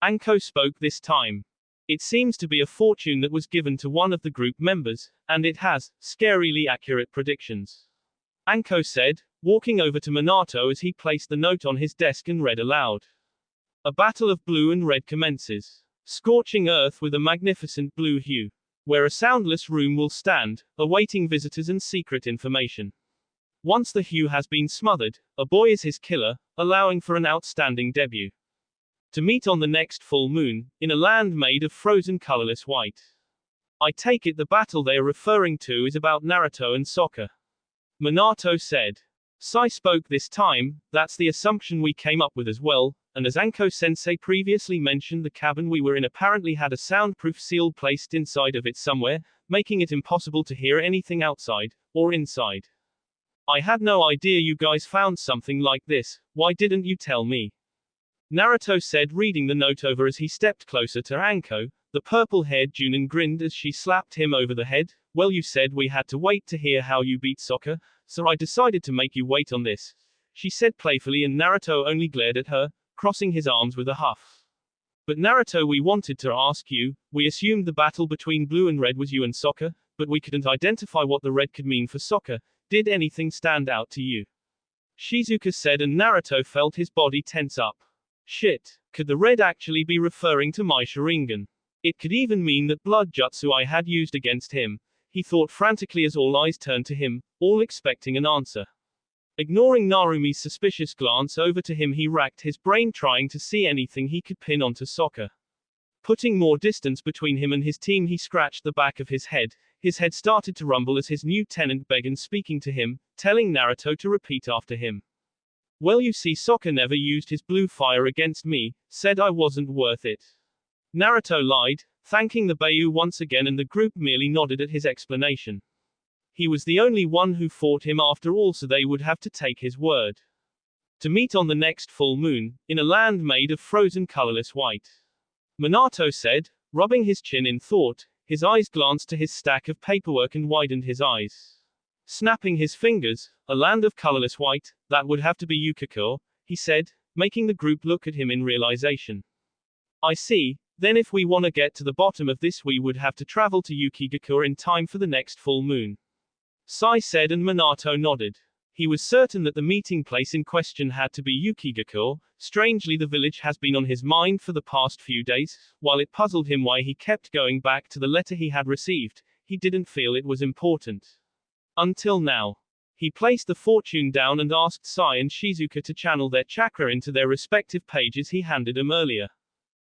Anko spoke this time. It seems to be a fortune that was given to one of the group members, and it has scarily accurate predictions. Anko said, walking over to Minato as he placed the note on his desk and read aloud. A battle of blue and red commences. Scorching earth with a magnificent blue hue. Where a soundless room will stand, awaiting visitors and secret information. Once the hue has been smothered, a boy is his killer, allowing for an outstanding debut. To meet on the next full moon, in a land made of frozen colorless white. I take it the battle they are referring to is about Naruto and Sokka. Minato said. Sai spoke this time, that's the assumption we came up with as well, and as Anko-sensei previously mentioned, the cabin we were in apparently had a soundproof seal placed inside of it somewhere, making it impossible to hear anything outside, or inside. I had no idea you guys found something like this, why didn't you tell me? Naruto said, reading the note over as he stepped closer to Anko. The purple-haired Junin grinned as she slapped him over the head. Well, you said we had to wait to hear how you beat Sokka, so I decided to make you wait on this, she said playfully, and Naruto only glared at her, crossing his arms with a huff. But Naruto, we wanted to ask you, we assumed the battle between blue and red was you and Sokka, but we couldn't identify what the red could mean for Sokka. Did anything stand out to you? Shizuka said, and Naruto felt his body tense up. Shit, could the red actually be referring to my Sharingan? It could even mean that blood jutsu I had used against him, he thought frantically as all eyes turned to him, all expecting an answer. Ignoring Narumi's suspicious glance over to him, he racked his brain trying to see anything he could pin onto Sokka. Putting more distance between him and his team, he scratched the back of his head. His head started to rumble as his new tenant began speaking to him, telling Naruto to repeat after him. Well, you see, Sokka never used his blue fire against me, said I wasn't worth it. Naruto lied, thanking the Bayou once again, and the group merely nodded at his explanation. He was the only one who fought him after all, so they would have to take his word. To meet on the next full moon, in a land made of frozen colorless white. Minato said, rubbing his chin in thought. His eyes glanced to his stack of paperwork and widened his eyes. Snapping his fingers, a land of colorless white, that would have to be Yukiko, he said, making the group look at him in realization. I see. Then if we want to get to the bottom of this, we would have to travel to Yukigakure in time for the next full moon. Sai said, and Minato nodded. He was certain that the meeting place in question had to be Yukigakure. Strangely, the village has been on his mind for the past few days. While it puzzled him why he kept going back to the letter he had received, he didn't feel it was important. Until now. He placed the fortune down and asked Sai and Shizuka to channel their chakra into their respective pages he handed them earlier.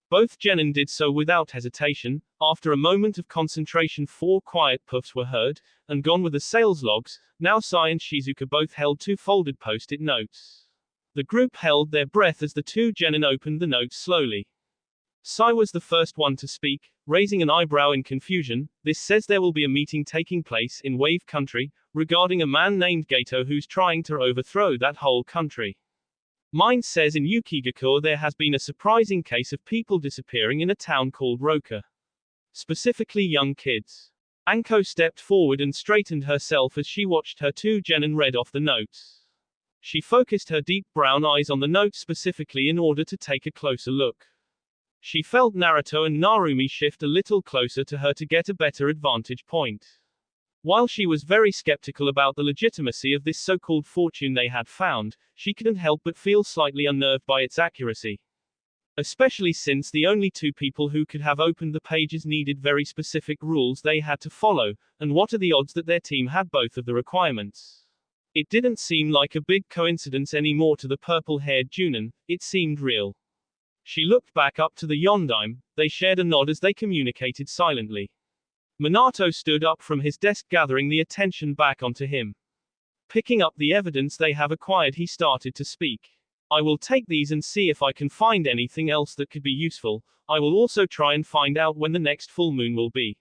Both genin did so without hesitation. After a moment of concentration, 4 quiet puffs were heard, and gone were the sales logs. Now Sai and Shizuka both held 2 folded post-it notes. The group held their breath as the 2 genin opened the notes slowly. Sai was the first one to speak, raising an eyebrow in confusion. This says there will be a meeting taking place in Wave Country, regarding a man named Gato who's trying to overthrow that whole country. Mine says in Yukigakure there has been a surprising case of people disappearing in a town called Roka. Specifically young kids. Anko stepped forward and straightened herself as she watched her 2 genin read off the notes. She focused her deep brown eyes on the notes specifically in order to take a closer look. She felt Naruto and Narumi shift a little closer to her to get a better advantage point. While she was very skeptical about the legitimacy of this so-called fortune they had found, she couldn't help but feel slightly unnerved by its accuracy. Especially since the only 2 people who could have opened the pages needed very specific rules they had to follow, and what are the odds that their team had both of the requirements? It didn't seem like a big coincidence anymore to the purple-haired Junin, it seemed real. She looked back up to the Yondaime, they shared a nod as they communicated silently. Minato stood up from his desk gathering the attention back onto him. Picking up the evidence they have acquired he started to speak. I will take these and see if I can find anything else that could be useful. I will also try and find out when the next full moon will be.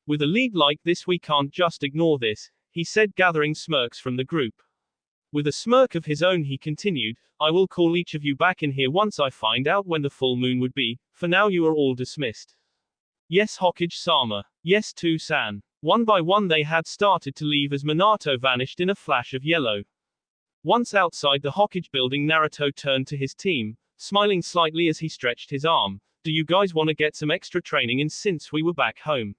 With a lead like this we can't just ignore this, he said gathering smirks from the group. With a smirk of his own he continued, I will call each of you back in here once I find out when the full moon would be, for now you are all dismissed. Yes Hokage-sama. Yes To-san. One by one they had started to leave as Minato vanished in a flash of yellow. Once outside the Hokage building Naruto turned to his team, smiling slightly as he stretched his arm. Do you guys want to get some extra training in since we were back home?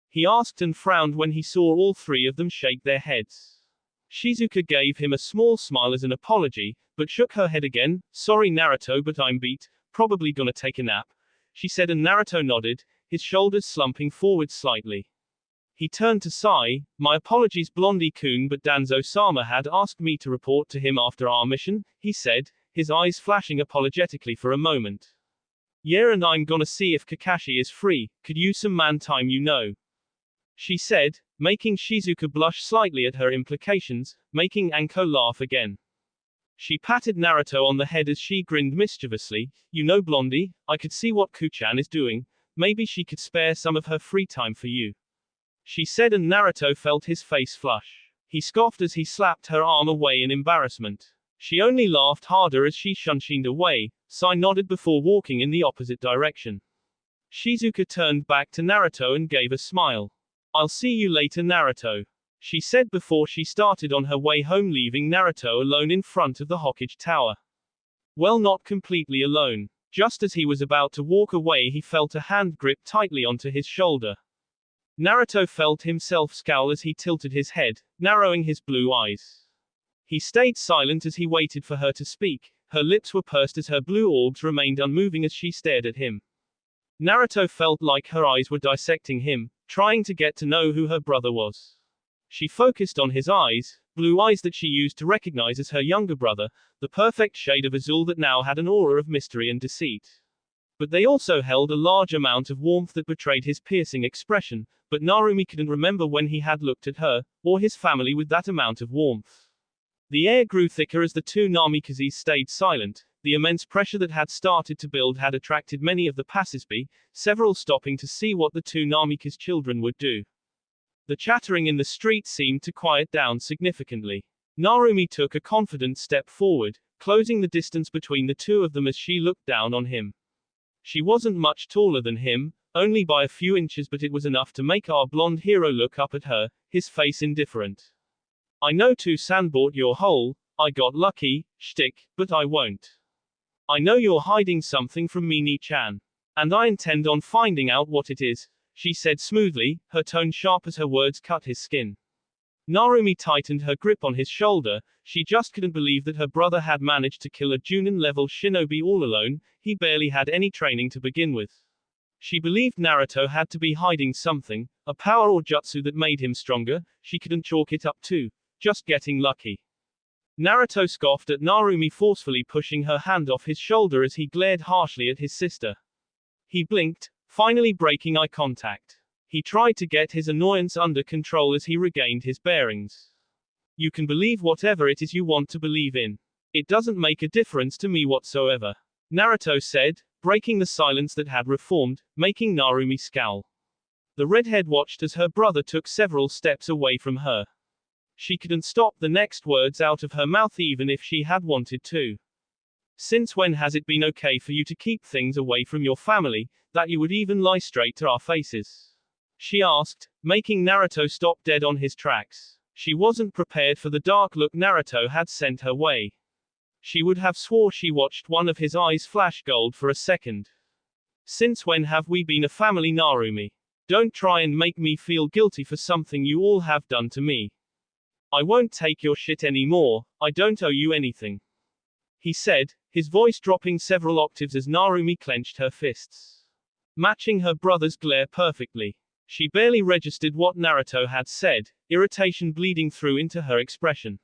He asked and frowned when he saw all three of them shake their heads. Shizuka gave him a small smile as an apology, but shook her head again. Sorry Naruto, but I'm beat, probably gonna take a nap, she said, and Naruto nodded, his shoulders slumping forward slightly. He turned to Sai, my apologies Blondie-kun, but Danzo-sama had asked me to report to him after our mission, he said, his eyes flashing apologetically for a moment. Yeah, and I'm gonna see if Kakashi is free, could use some man time you know. She said, making Shizuka blush slightly at her implications, making Anko laugh again. She patted Naruto on the head as she grinned mischievously, you know Blondie, I could see what Kuchan is doing, maybe she could spare some of her free time for you. She said, and Naruto felt his face flush. He scoffed as he slapped her arm away in embarrassment. She only laughed harder as she shunshined away. Sai nodded before walking in the opposite direction. Shizuka turned back to Naruto and gave a smile. I'll see you later Naruto, she said before she started on her way home, leaving Naruto alone in front of the Hokage Tower. Well, not completely alone. Just as he was about to walk away he felt a hand grip tightly onto his shoulder. Naruto felt himself scowl as he tilted his head, narrowing his blue eyes. He stayed silent as he waited for her to speak. Her lips were pursed as her blue orbs remained unmoving as she stared at him. Naruto felt like her eyes were dissecting him, trying to get to know who her brother was. She focused on his eyes, blue eyes that she used to recognize as her younger brother, the perfect shade of azul that now had an aura of mystery and deceit. But they also held a large amount of warmth that betrayed his piercing expression, but Narumi couldn't remember when he had looked at her, or his family with that amount of warmth. The air grew thicker as the two Namikazes stayed silent. The immense pressure that had started to build had attracted many of the passersby, several stopping to see what the two Namikaze children would do. The chattering in the street seemed to quiet down significantly. Narumi took a confident step forward, closing the distance between the two of them as she looked down on him. She wasn't much taller than him, only by a few inches, but it was enough to make our blonde hero look up at her, his face indifferent. I know To-san bought your whole, I got lucky, shtick, but I won't. I know you're hiding something from me Ni-chan. And I intend on finding out what it is, she said smoothly, her tone sharp as her words cut his skin. Narumi tightened her grip on his shoulder. She just couldn't believe that her brother had managed to kill a Junin-level shinobi all alone. He barely had any training to begin with. She believed Naruto had to be hiding something, a power or jutsu that made him stronger. She couldn't chalk it up to just getting lucky. Naruto scoffed at Narumi, forcefully pushing her hand off his shoulder as he glared harshly at his sister. He blinked, finally breaking eye contact. He tried to get his annoyance under control as he regained his bearings. You can believe whatever it is you want to believe in. It doesn't make a difference to me whatsoever, Naruto said, breaking the silence that had reformed, making Narumi scowl. The redhead watched as her brother took several steps away from her. She couldn't stop the next words out of her mouth even if she had wanted to. Since when has it been okay for you to keep things away from your family, that you would even lie straight to our faces? She asked, making Naruto stop dead on his tracks. She wasn't prepared for the dark look Naruto had sent her way. She would have swore she watched one of his eyes flash gold for a second. Since when have we been a family Narumi? Don't try and make me feel guilty for something you all have done to me. I won't take your shit anymore, I don't owe you anything, he said, his voice dropping several octaves as Narumi clenched her fists, matching her brother's glare perfectly. She barely registered what Naruto had said, irritation bleeding through into her expression.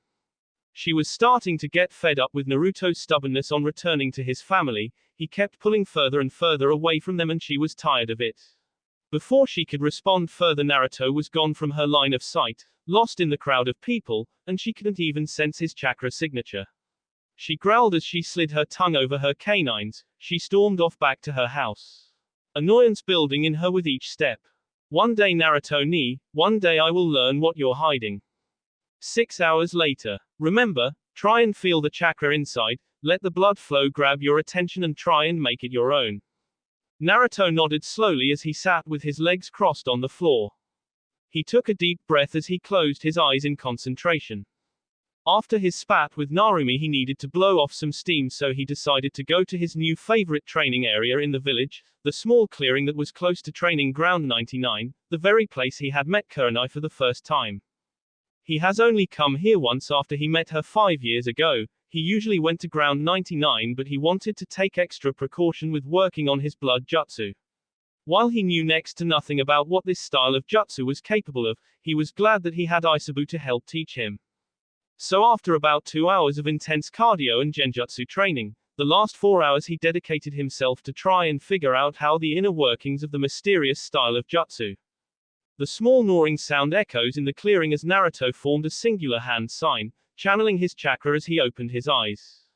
She was starting to get fed up with Naruto's stubbornness on returning to his family. He kept pulling further and further away from them and she was tired of it. Before she could respond further, Naruto was gone from her line of sight, lost in the crowd of people, and she couldn't even sense his chakra signature. She growled as she slid her tongue over her canines. She stormed off back to her house, annoyance building in her with each step. One day Naruto ni, one day I will learn what you're hiding. 6 hours later. Remember, try and feel the chakra inside, let the blood flow, grab your attention and try and make it your own. Naruto nodded slowly as he sat with his legs crossed on the floor. He took a deep breath as he closed his eyes in concentration. After his spat with Narumi, he needed to blow off some steam, so he decided to go to his new favorite training area in the village, the small clearing that was close to Training Ground 99, the very place he had met Kurenai for the first time. He has only come here once after he met her 5 years ago. He usually went to Ground 99, but he wanted to take extra precaution with working on his blood jutsu. While he knew next to nothing about what this style of jutsu was capable of, he was glad that he had Aisabu to help teach him. So after about 2 hours of intense cardio and genjutsu training, the last 4 hours he dedicated himself to try and figure out how the inner workings of the mysterious style of jutsu. The small gnawing sound echoes in the clearing as Naruto formed a singular hand sign, channeling his chakra as he opened his eyes.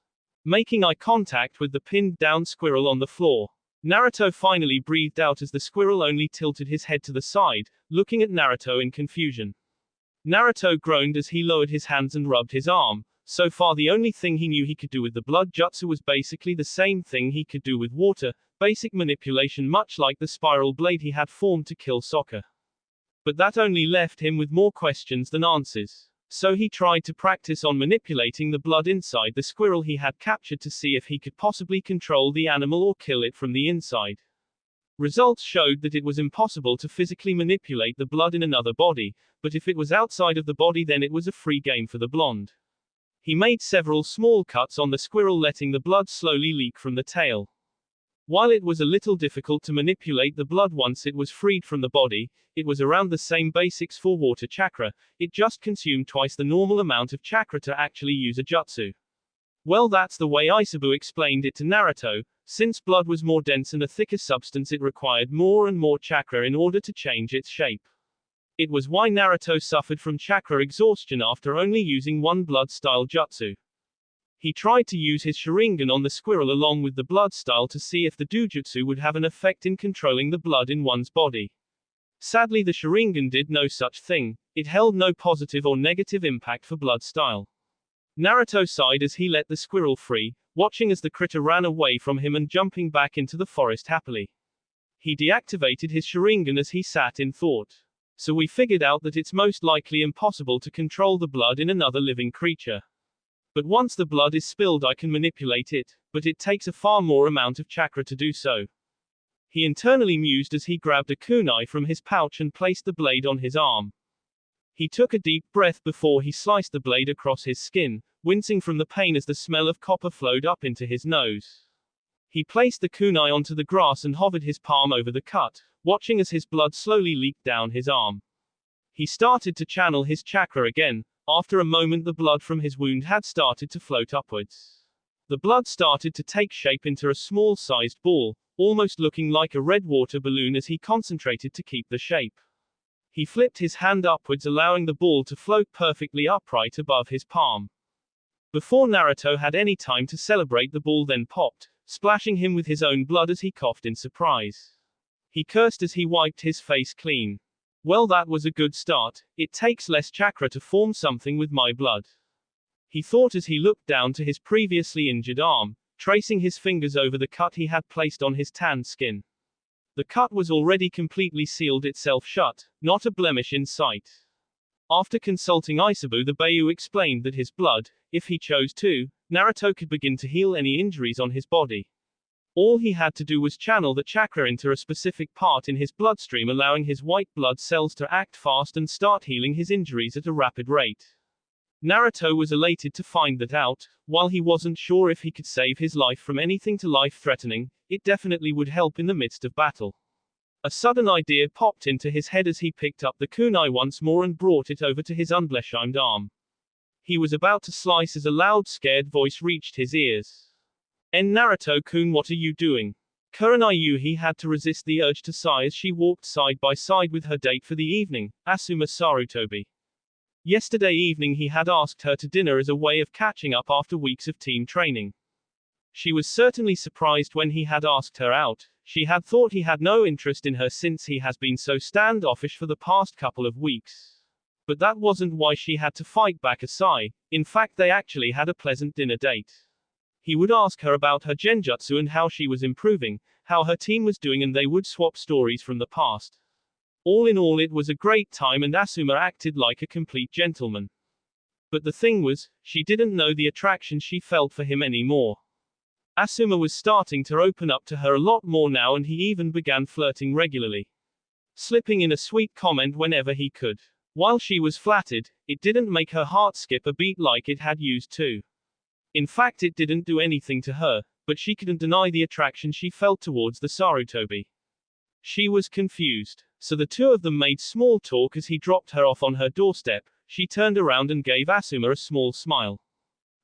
Making eye contact with the pinned down squirrel on the floor, Naruto finally breathed out as the squirrel only tilted his head to the side, looking at Naruto in confusion. Naruto groaned as he lowered his hands and rubbed his arm. So far the only thing he knew he could do with the blood jutsu was basically the same thing he could do with water, basic manipulation, much like the spiral blade he had formed to kill Sokka. But that only left him with more questions than answers. So he tried to practice on manipulating the blood inside the squirrel he had captured to see if he could possibly control the animal or kill it from the inside. Results showed that it was impossible to physically manipulate the blood in another body, but if it was outside of the body then it was a free game for the blonde. He made several small cuts on the squirrel, letting the blood slowly leak from the tail. While it was a little difficult to manipulate the blood once it was freed from the body, it was around the same basics for water chakra. It just consumed twice the normal amount of chakra to actually use a jutsu. Well, that's the way Aisabu explained it to Naruto. Since blood was more dense and a thicker substance, it required more and more chakra in order to change its shape. It was why Naruto suffered from chakra exhaustion after only using one blood-style jutsu. He tried to use his Sharingan on the squirrel along with the blood style to see if the dojutsu would have an effect in controlling the blood in one's body. Sadly, the Sharingan did no such thing. It held no positive or negative impact for blood style. Naruto sighed as he let the squirrel free, watching as the critter ran away from him and jumping back into the forest happily. He deactivated his Sharingan as he sat in thought. So we figured out that it's most likely impossible to control the blood in another living creature. But once the blood is spilled I can manipulate it, but it takes a far more amount of chakra to do so. He internally mused as he grabbed a kunai from his pouch and placed the blade on his arm. He took a deep breath before he sliced the blade across his skin, wincing from the pain as the smell of copper flowed up into his nose. He placed the kunai onto the grass and hovered his palm over the cut, watching as his blood slowly leaked down his arm. He started to channel his chakra again. After a moment the blood from his wound had started to float upwards. The blood started to take shape into a small-sized ball, almost looking like a red water balloon as he concentrated to keep the shape. He flipped his hand upwards, allowing the ball to float perfectly upright above his palm. Before Naruto had any time to celebrate, the ball then popped, splashing him with his own blood as he coughed in surprise. He cursed as he wiped his face clean. Well, that was a good start. It takes less chakra to form something with my blood. He thought as he looked down to his previously injured arm, tracing his fingers over the cut he had placed on his tanned skin. The cut was already completely sealed itself shut, not a blemish in sight. After consulting Aisabu, the Bayu explained that his blood, if he chose to, Naruto could begin to heal any injuries on his body. All he had to do was channel the chakra into a specific part in his bloodstream, allowing his white blood cells to act fast and start healing his injuries at a rapid rate. Naruto was elated to find that out. While he wasn't sure if he could save his life from anything too life-threatening, it definitely would help in the midst of battle. A sudden idea popped into his head as he picked up the kunai once more and brought it over to his unbleshemed arm. He was about to slice as a loud, scared voice reached his ears. Naruto-kun, what are you doing? Kurenai Yuhi had to resist the urge to sigh as she walked side by side with her date for the evening, Asuma Sarutobi. Yesterday evening he had asked her to dinner as a way of catching up after weeks of team training. She was certainly surprised when he had asked her out. She had thought he had no interest in her since he has been so standoffish for the past couple of weeks. But that wasn't why she had to fight back a sigh. In fact, they actually had a pleasant dinner date. He would ask her about her genjutsu and how she was improving, how her team was doing, and they would swap stories from the past. All in all, it was a great time and Asuma acted like a complete gentleman. But the thing was, she didn't know the attraction she felt for him anymore. Asuma was starting to open up to her a lot more now, and he even began flirting regularly, slipping in a sweet comment whenever he could. While she was flattered, it didn't make her heart skip a beat like it had used to. In fact, it didn't do anything to her, but she couldn't deny the attraction she felt towards the Sarutobi. She was confused, so the two of them made small talk as he dropped her off on her doorstep. She turned around and gave Asuma a small smile.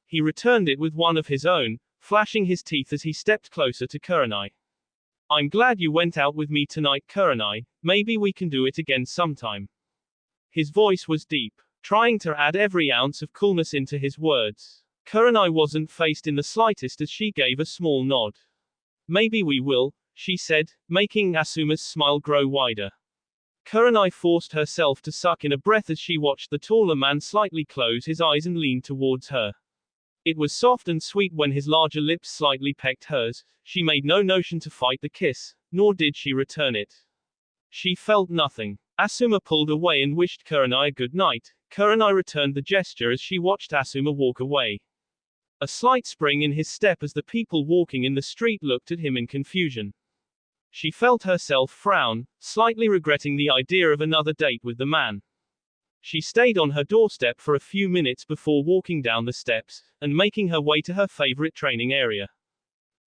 He returned it with one of his own, flashing his teeth as he stepped closer to Kurenai. I'm glad you went out with me tonight, Kurenai. Maybe we can do it again sometime. His voice was deep, trying to add every ounce of coolness into his words. Kurenai wasn't fazed in the slightest as she gave a small nod. Maybe we will, she said, making Asuma's smile grow wider. Kurenai forced herself to suck in a breath as she watched the taller man slightly close his eyes and lean towards her. It was soft and sweet when his larger lips slightly pecked hers. She made no notion to fight the kiss, nor did she return it. She felt nothing. Asuma pulled away and wished Kurenai a good night. Kurenai returned the gesture as she watched Asuma walk away. A slight spring in his step as the people walking in the street looked at him in confusion. She felt herself frown, slightly regretting the idea of another date with the man. She stayed on her doorstep for a few minutes before walking down the steps, and making her way to her favorite training area.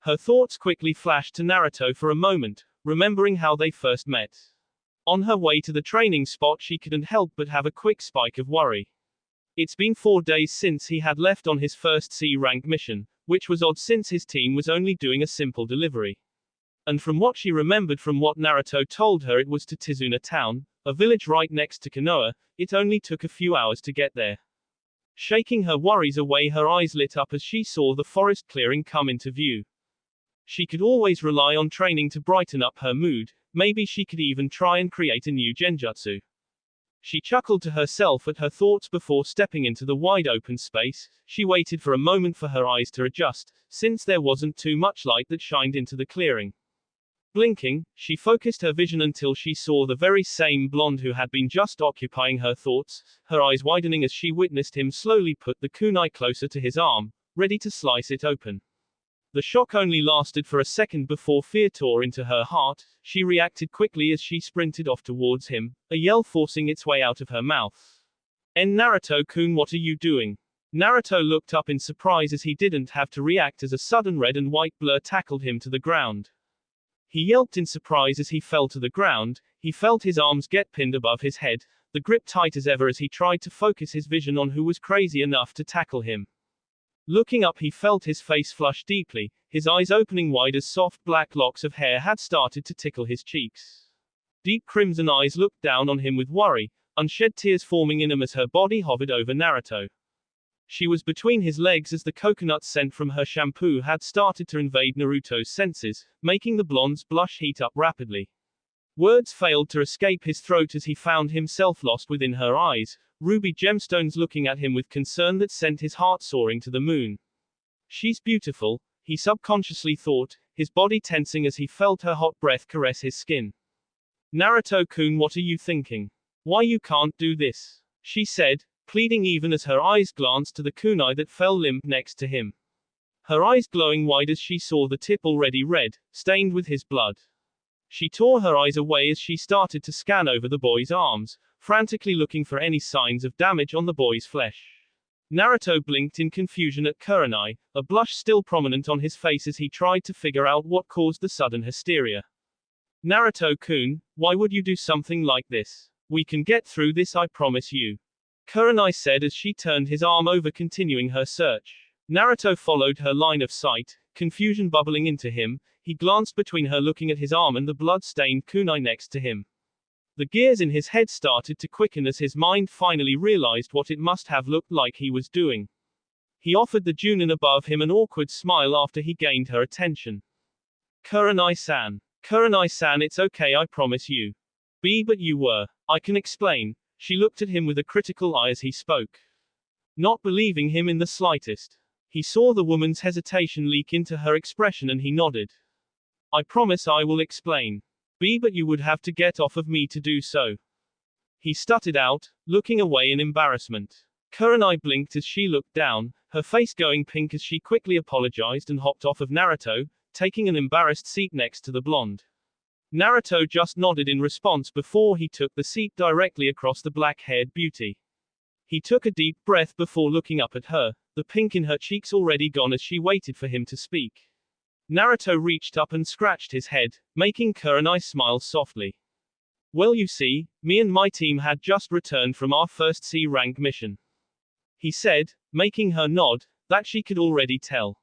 Her thoughts quickly flashed to Naruto for a moment, remembering how they first met. On her way to the training spot, she couldn't help but have a quick spike of worry. It's been 4 days since he had left on his first C-rank mission, which was odd since his team was only doing a simple delivery. And from what she remembered from what Naruto told her, it was to Tizuna Town, a village right next to Konoha. It only took a few hours to get there. Shaking her worries away, her eyes lit up as she saw the forest clearing come into view. She could always rely on training to brighten up her mood. Maybe she could even try and create a new genjutsu. She chuckled to herself at her thoughts before stepping into the wide open space. She waited for a moment for her eyes to adjust, since there wasn't too much light that shined into the clearing. Blinking, she focused her vision until she saw the very same blonde who had been just occupying her thoughts, her eyes widening as she witnessed him slowly put the kunai closer to his arm, ready to slice it open. The shock only lasted for a second before fear tore into her heart. She reacted quickly as she sprinted off towards him, a yell forcing its way out of her mouth. Naruto-kun, what are you doing? Naruto looked up in surprise as he didn't have to react as a sudden red and white blur tackled him to the ground. He yelped in surprise as he fell to the ground. He felt his arms get pinned above his head, the grip tight as ever as he tried to focus his vision on who was crazy enough to tackle him. Looking up, he felt his face flush deeply, his eyes opening wide as soft black locks of hair had started to tickle his cheeks. Deep crimson eyes looked down on him with worry, unshed tears forming in them as her body hovered over Naruto. She was between his legs as the coconut scent from her shampoo had started to invade Naruto's senses, making the blonde's blush heat up rapidly. Words failed to escape his throat as he found himself lost within her eyes, ruby gemstones looking at him with concern that sent his heart soaring to the moon. She's beautiful, he subconsciously thought, his body tensing as he felt her hot breath caress his skin. Naruto-kun, what are you thinking? Why you can't do this? She said, pleading even as her eyes glanced to the kunai that fell limp next to him. Her eyes glowing wide as she saw the tip already red, stained with his blood. She tore her eyes away as she started to scan over the boy's arms, frantically looking for any signs of damage on the boy's flesh. Naruto blinked in confusion at Kurenai, a blush still prominent on his face as he tried to figure out what caused the sudden hysteria. Naruto-kun, why would you do something like this? We can get through this, I promise you. Kurenai said as she turned his arm over, continuing her search. Naruto followed her line of sight, confusion bubbling into him. He glanced between her, looking at his arm and the blood-stained kunai next to him. The gears in his head started to quicken as his mind finally realized what it must have looked like he was doing. He offered the Junin above him an awkward smile after he gained her attention. Kurenai-san. Kurenai-san, it's okay, I promise you. But you were. I can explain. She looked at him with a critical eye as he spoke. Not believing him in the slightest. He saw the woman's hesitation leak into her expression and he nodded. I promise I will explain. But you would have to get off of me to do so. He stuttered out, looking away in embarrassment. Kurenai blinked as she looked down, her face going pink as she quickly apologized and hopped off of Naruto, taking an embarrassed seat next to the blonde. Naruto just nodded in response before he took the seat directly across the black-haired beauty. He took a deep breath before looking up at her, the pink in her cheeks already gone as she waited for him to speak. Naruto reached up and scratched his head, making Kurenai smile softly. Well, you see, me and my team had just returned from our first C-rank mission. He said, making her nod, that she could already tell.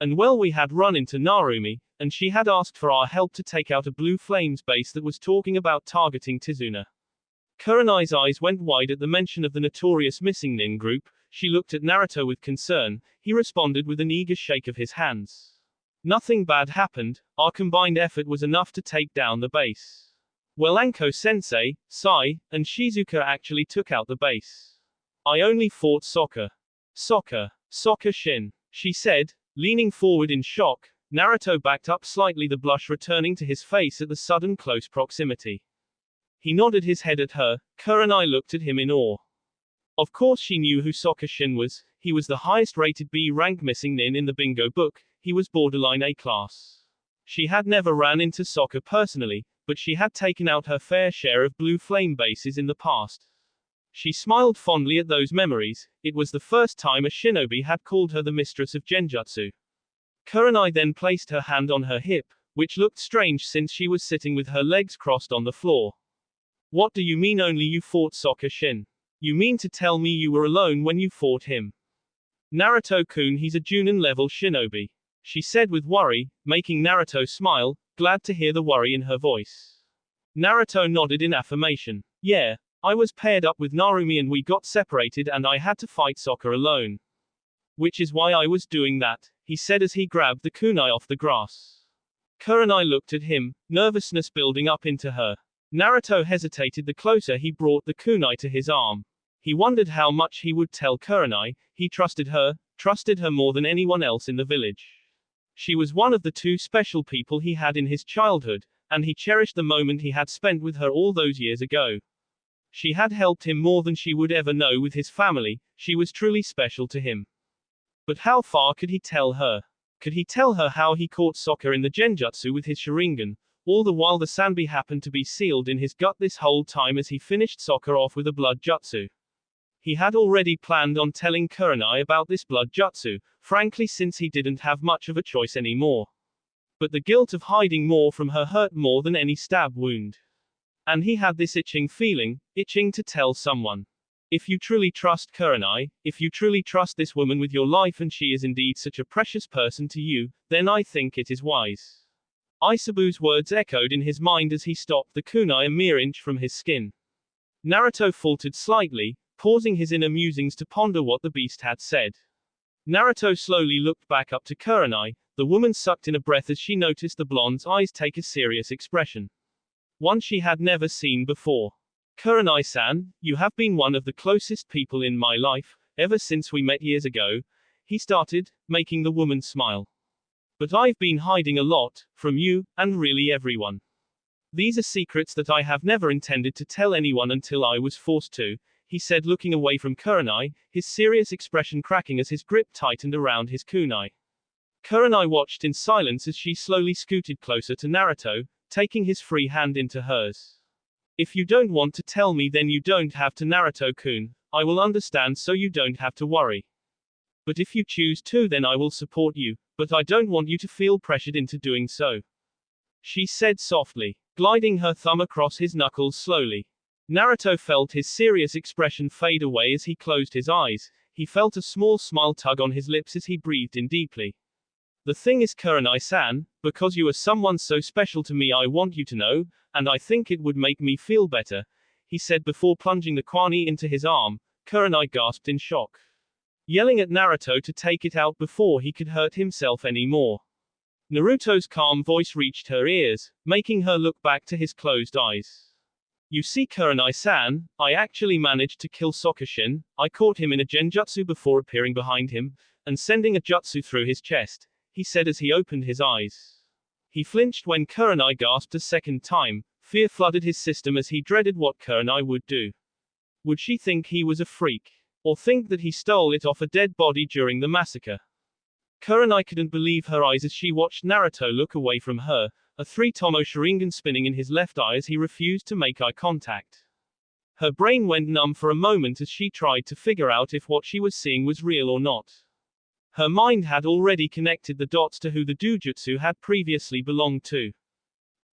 And well, we had run into Narumi, and she had asked for our help to take out a Blue Flames base that was talking about targeting Tizuna. Kurenai's eyes went wide at the mention of the notorious missing nin group. She looked at Naruto with concern. He responded with an eager shake of his hands. Nothing bad happened, our combined effort was enough to take down the base. Well, Anko-sensei, Sai, and Shizuka actually took out the base. I only fought Sokka. Sokka Shin, she said, leaning forward in shock. Naruto backed up slightly, the blush returning to his face at the sudden close proximity. He nodded his head at her. Kurenai looked at him in awe. Of course she knew who Sokka Shin was. He was the highest-rated B-rank missing nin in the bingo book. He was borderline A-class. She had never ran into Sokka personally, but she had taken out her fair share of Blue Flame bases in the past. She smiled fondly at those memories. It was the first time a shinobi had called her the mistress of genjutsu. Kurenai then placed her hand on her hip, which looked strange since she was sitting with her legs crossed on the floor. What do you mean only you fought Sokka Shin? You mean to tell me you were alone when you fought him? Naruto-kun, he's a Junin-level shinobi. She said with worry, making Naruto smile, glad to hear the worry in her voice. Naruto nodded in affirmation. Yeah, I was paired up with Narumi and we got separated and I had to fight Sokka alone. Which is why I was doing that, he said as he grabbed the kunai off the grass. Kurenai looked at him, nervousness building up into her. Naruto hesitated the closer he brought the kunai to his arm. He wondered how much he would tell Kurenai. He trusted her more than anyone else in the village. She was one of the two special people he had in his childhood, and he cherished the moment he had spent with her all those years ago. She had helped him more than she would ever know with his family. She was truly special to him. But how far could he tell her? Could he tell her how he caught Sokka in the genjutsu with his Sharingan, all the while the Sanbi happened to be sealed in his gut this whole time as he finished Sokka off with a blood jutsu? He had already planned on telling Kurenai about this blood jutsu, frankly, since he didn't have much of a choice anymore. But the guilt of hiding more from her hurt more than any stab wound. And he had this itching feeling, itching to tell someone. If you truly trust Kurenai, if you truly trust this woman with your life and she is indeed such a precious person to you, then I think it is wise. Isabu's words echoed in his mind as he stopped the kunai a mere inch from his skin. Naruto faltered slightly, pausing his inner musings to ponder what the beast had said. Naruto slowly looked back up to Kurenai. The woman sucked in a breath as she noticed the blonde's eyes take a serious expression. One she had never seen before. Kurenai-san, you have been one of the closest people in my life, ever since we met years ago, he started, making the woman smile. But I've been hiding a lot, from you, and really everyone. These are secrets that I have never intended to tell anyone until I was forced to, he said, looking away from Kurenai, his serious expression cracking as his grip tightened around his kunai. Kurenai watched in silence as she slowly scooted closer to Naruto, taking his free hand into hers. If you don't want to tell me, then you don't have to, Naruto-kun. I will understand, so you don't have to worry. But if you choose to, then I will support you, but I don't want you to feel pressured into doing so. She said softly, gliding her thumb across his knuckles slowly. Naruto felt his serious expression fade away as he closed his eyes. He felt a small smile tug on his lips as he breathed in deeply. The thing is, Kurenai-san, because you are someone so special to me, I want you to know, and I think it would make me feel better, he said before plunging the kwani into his arm. Kurenai gasped in shock, yelling at Naruto to take it out before he could hurt himself anymore. Naruto's calm voice reached her ears, making her look back to his closed eyes. You see, Kurenai-san, I actually managed to kill Sokushin. I caught him in a genjutsu before appearing behind him, and sending a jutsu through his chest, he said as he opened his eyes. He flinched when Kurenai gasped a second time. Fear flooded his system as he dreaded what Kurenai would do. Would she think he was a freak? Or think that he stole it off a dead body during the massacre? Kurenai couldn't believe her eyes as she watched Naruto look away from her, a 3-tomo Sharingan spinning in his left eye as he refused to make eye contact. Her brain went numb for a moment as she tried to figure out if what she was seeing was real or not. Her mind had already connected the dots to who the doujutsu had previously belonged to.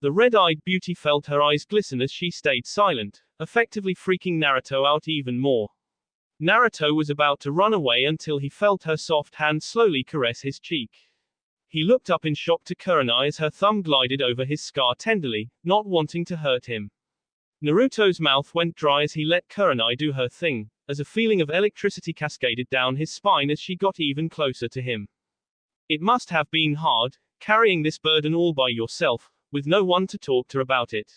The red-eyed beauty felt her eyes glisten as she stayed silent, effectively freaking Naruto out even more. Naruto was about to run away until he felt her soft hand slowly caress his cheek. He looked up in shock to Kurenai as her thumb glided over his scar tenderly, not wanting to hurt him. Naruto's mouth went dry as he let Kurenai do her thing, as a feeling of electricity cascaded down his spine as she got even closer to him. It must have been hard, carrying this burden all by yourself, with no one to talk to about it.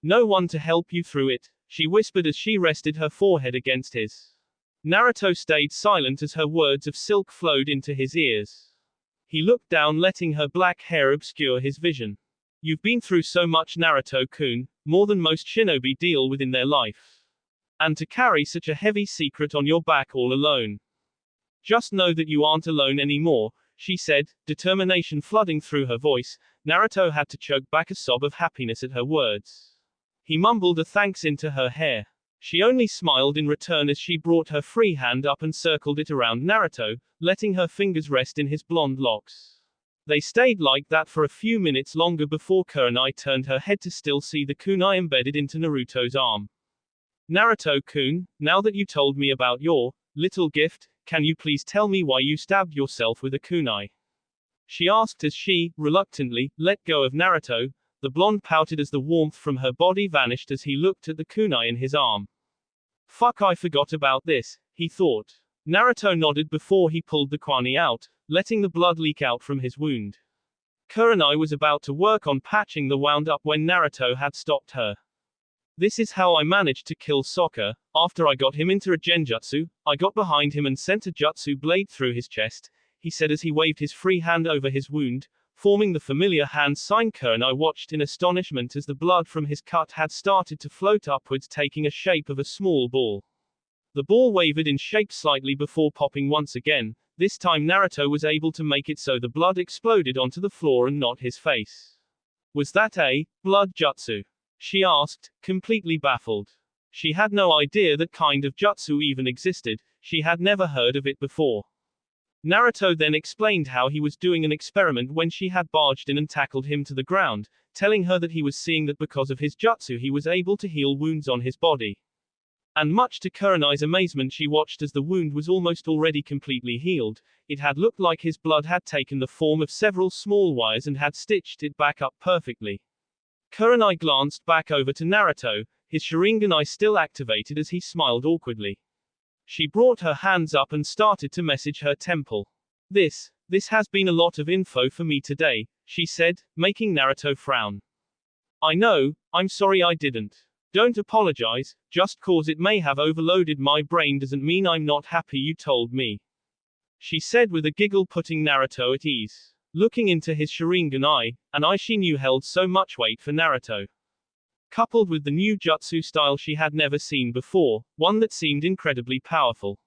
No one to help you through it, she whispered as she rested her forehead against his. Naruto stayed silent as her words of silk flowed into his ears. He looked down, letting her black hair obscure his vision. You've been through so much, Naruto-kun, more than most shinobi deal with in their life. And to carry such a heavy secret on your back all alone. Just know that you aren't alone anymore, she said, determination flooding through her voice. Naruto had to choke back a sob of happiness at her words. He mumbled a thanks into her hair. She only smiled in return as she brought her free hand up and circled it around Naruto, letting her fingers rest in his blonde locks. They stayed like that for a few minutes longer before Kurenai turned her head to still see the kunai embedded into Naruto's arm. Naruto-kun, now that you told me about your little gift, can you please tell me why you stabbed yourself with a kunai? She asked as she, reluctantly, let go of Naruto. The blonde pouted as the warmth from her body vanished as he looked at the kunai in his arm. Fuck, I forgot about this, he thought. Naruto nodded before he pulled the kwani out, letting the blood leak out from his wound. Kurenai was about to work on patching the wound up when Naruto had stopped her. This is how I managed to kill Sokka. After I got him into a genjutsu, I got behind him and sent a jutsu blade through his chest, he said as he waved his free hand over his wound, forming the familiar hand sign. Kurenai watched in astonishment as the blood from his cut had started to float upwards, taking a shape of a small ball. The ball wavered in shape slightly before popping once again. This time Naruto was able to make it so the blood exploded onto the floor and not his face. Was that a blood jutsu? She asked, completely baffled. She had no idea that kind of jutsu even existed. She had never heard of it before. Naruto then explained how he was doing an experiment when she had barged in and tackled him to the ground, telling her that he was seeing that because of his jutsu he was able to heal wounds on his body. And much to Kurenai's amazement, she watched as the wound was almost already completely healed. It had looked like his blood had taken the form of several small wires and had stitched it back up perfectly. Kurenai glanced back over to Naruto, his Sharingan eye still activated as he smiled awkwardly. She brought her hands up and started to message her temple. This has been a lot of info for me today, she said, making Naruto frown. I know, I'm sorry I didn't. Don't apologize, just cause it may have overloaded my brain doesn't mean I'm not happy you told me. She said with a giggle, putting Naruto at ease. Looking into his Sharingan eye, an eye she knew held so much weight for Naruto. Coupled with the new jutsu style she had never seen before, one that seemed incredibly powerful.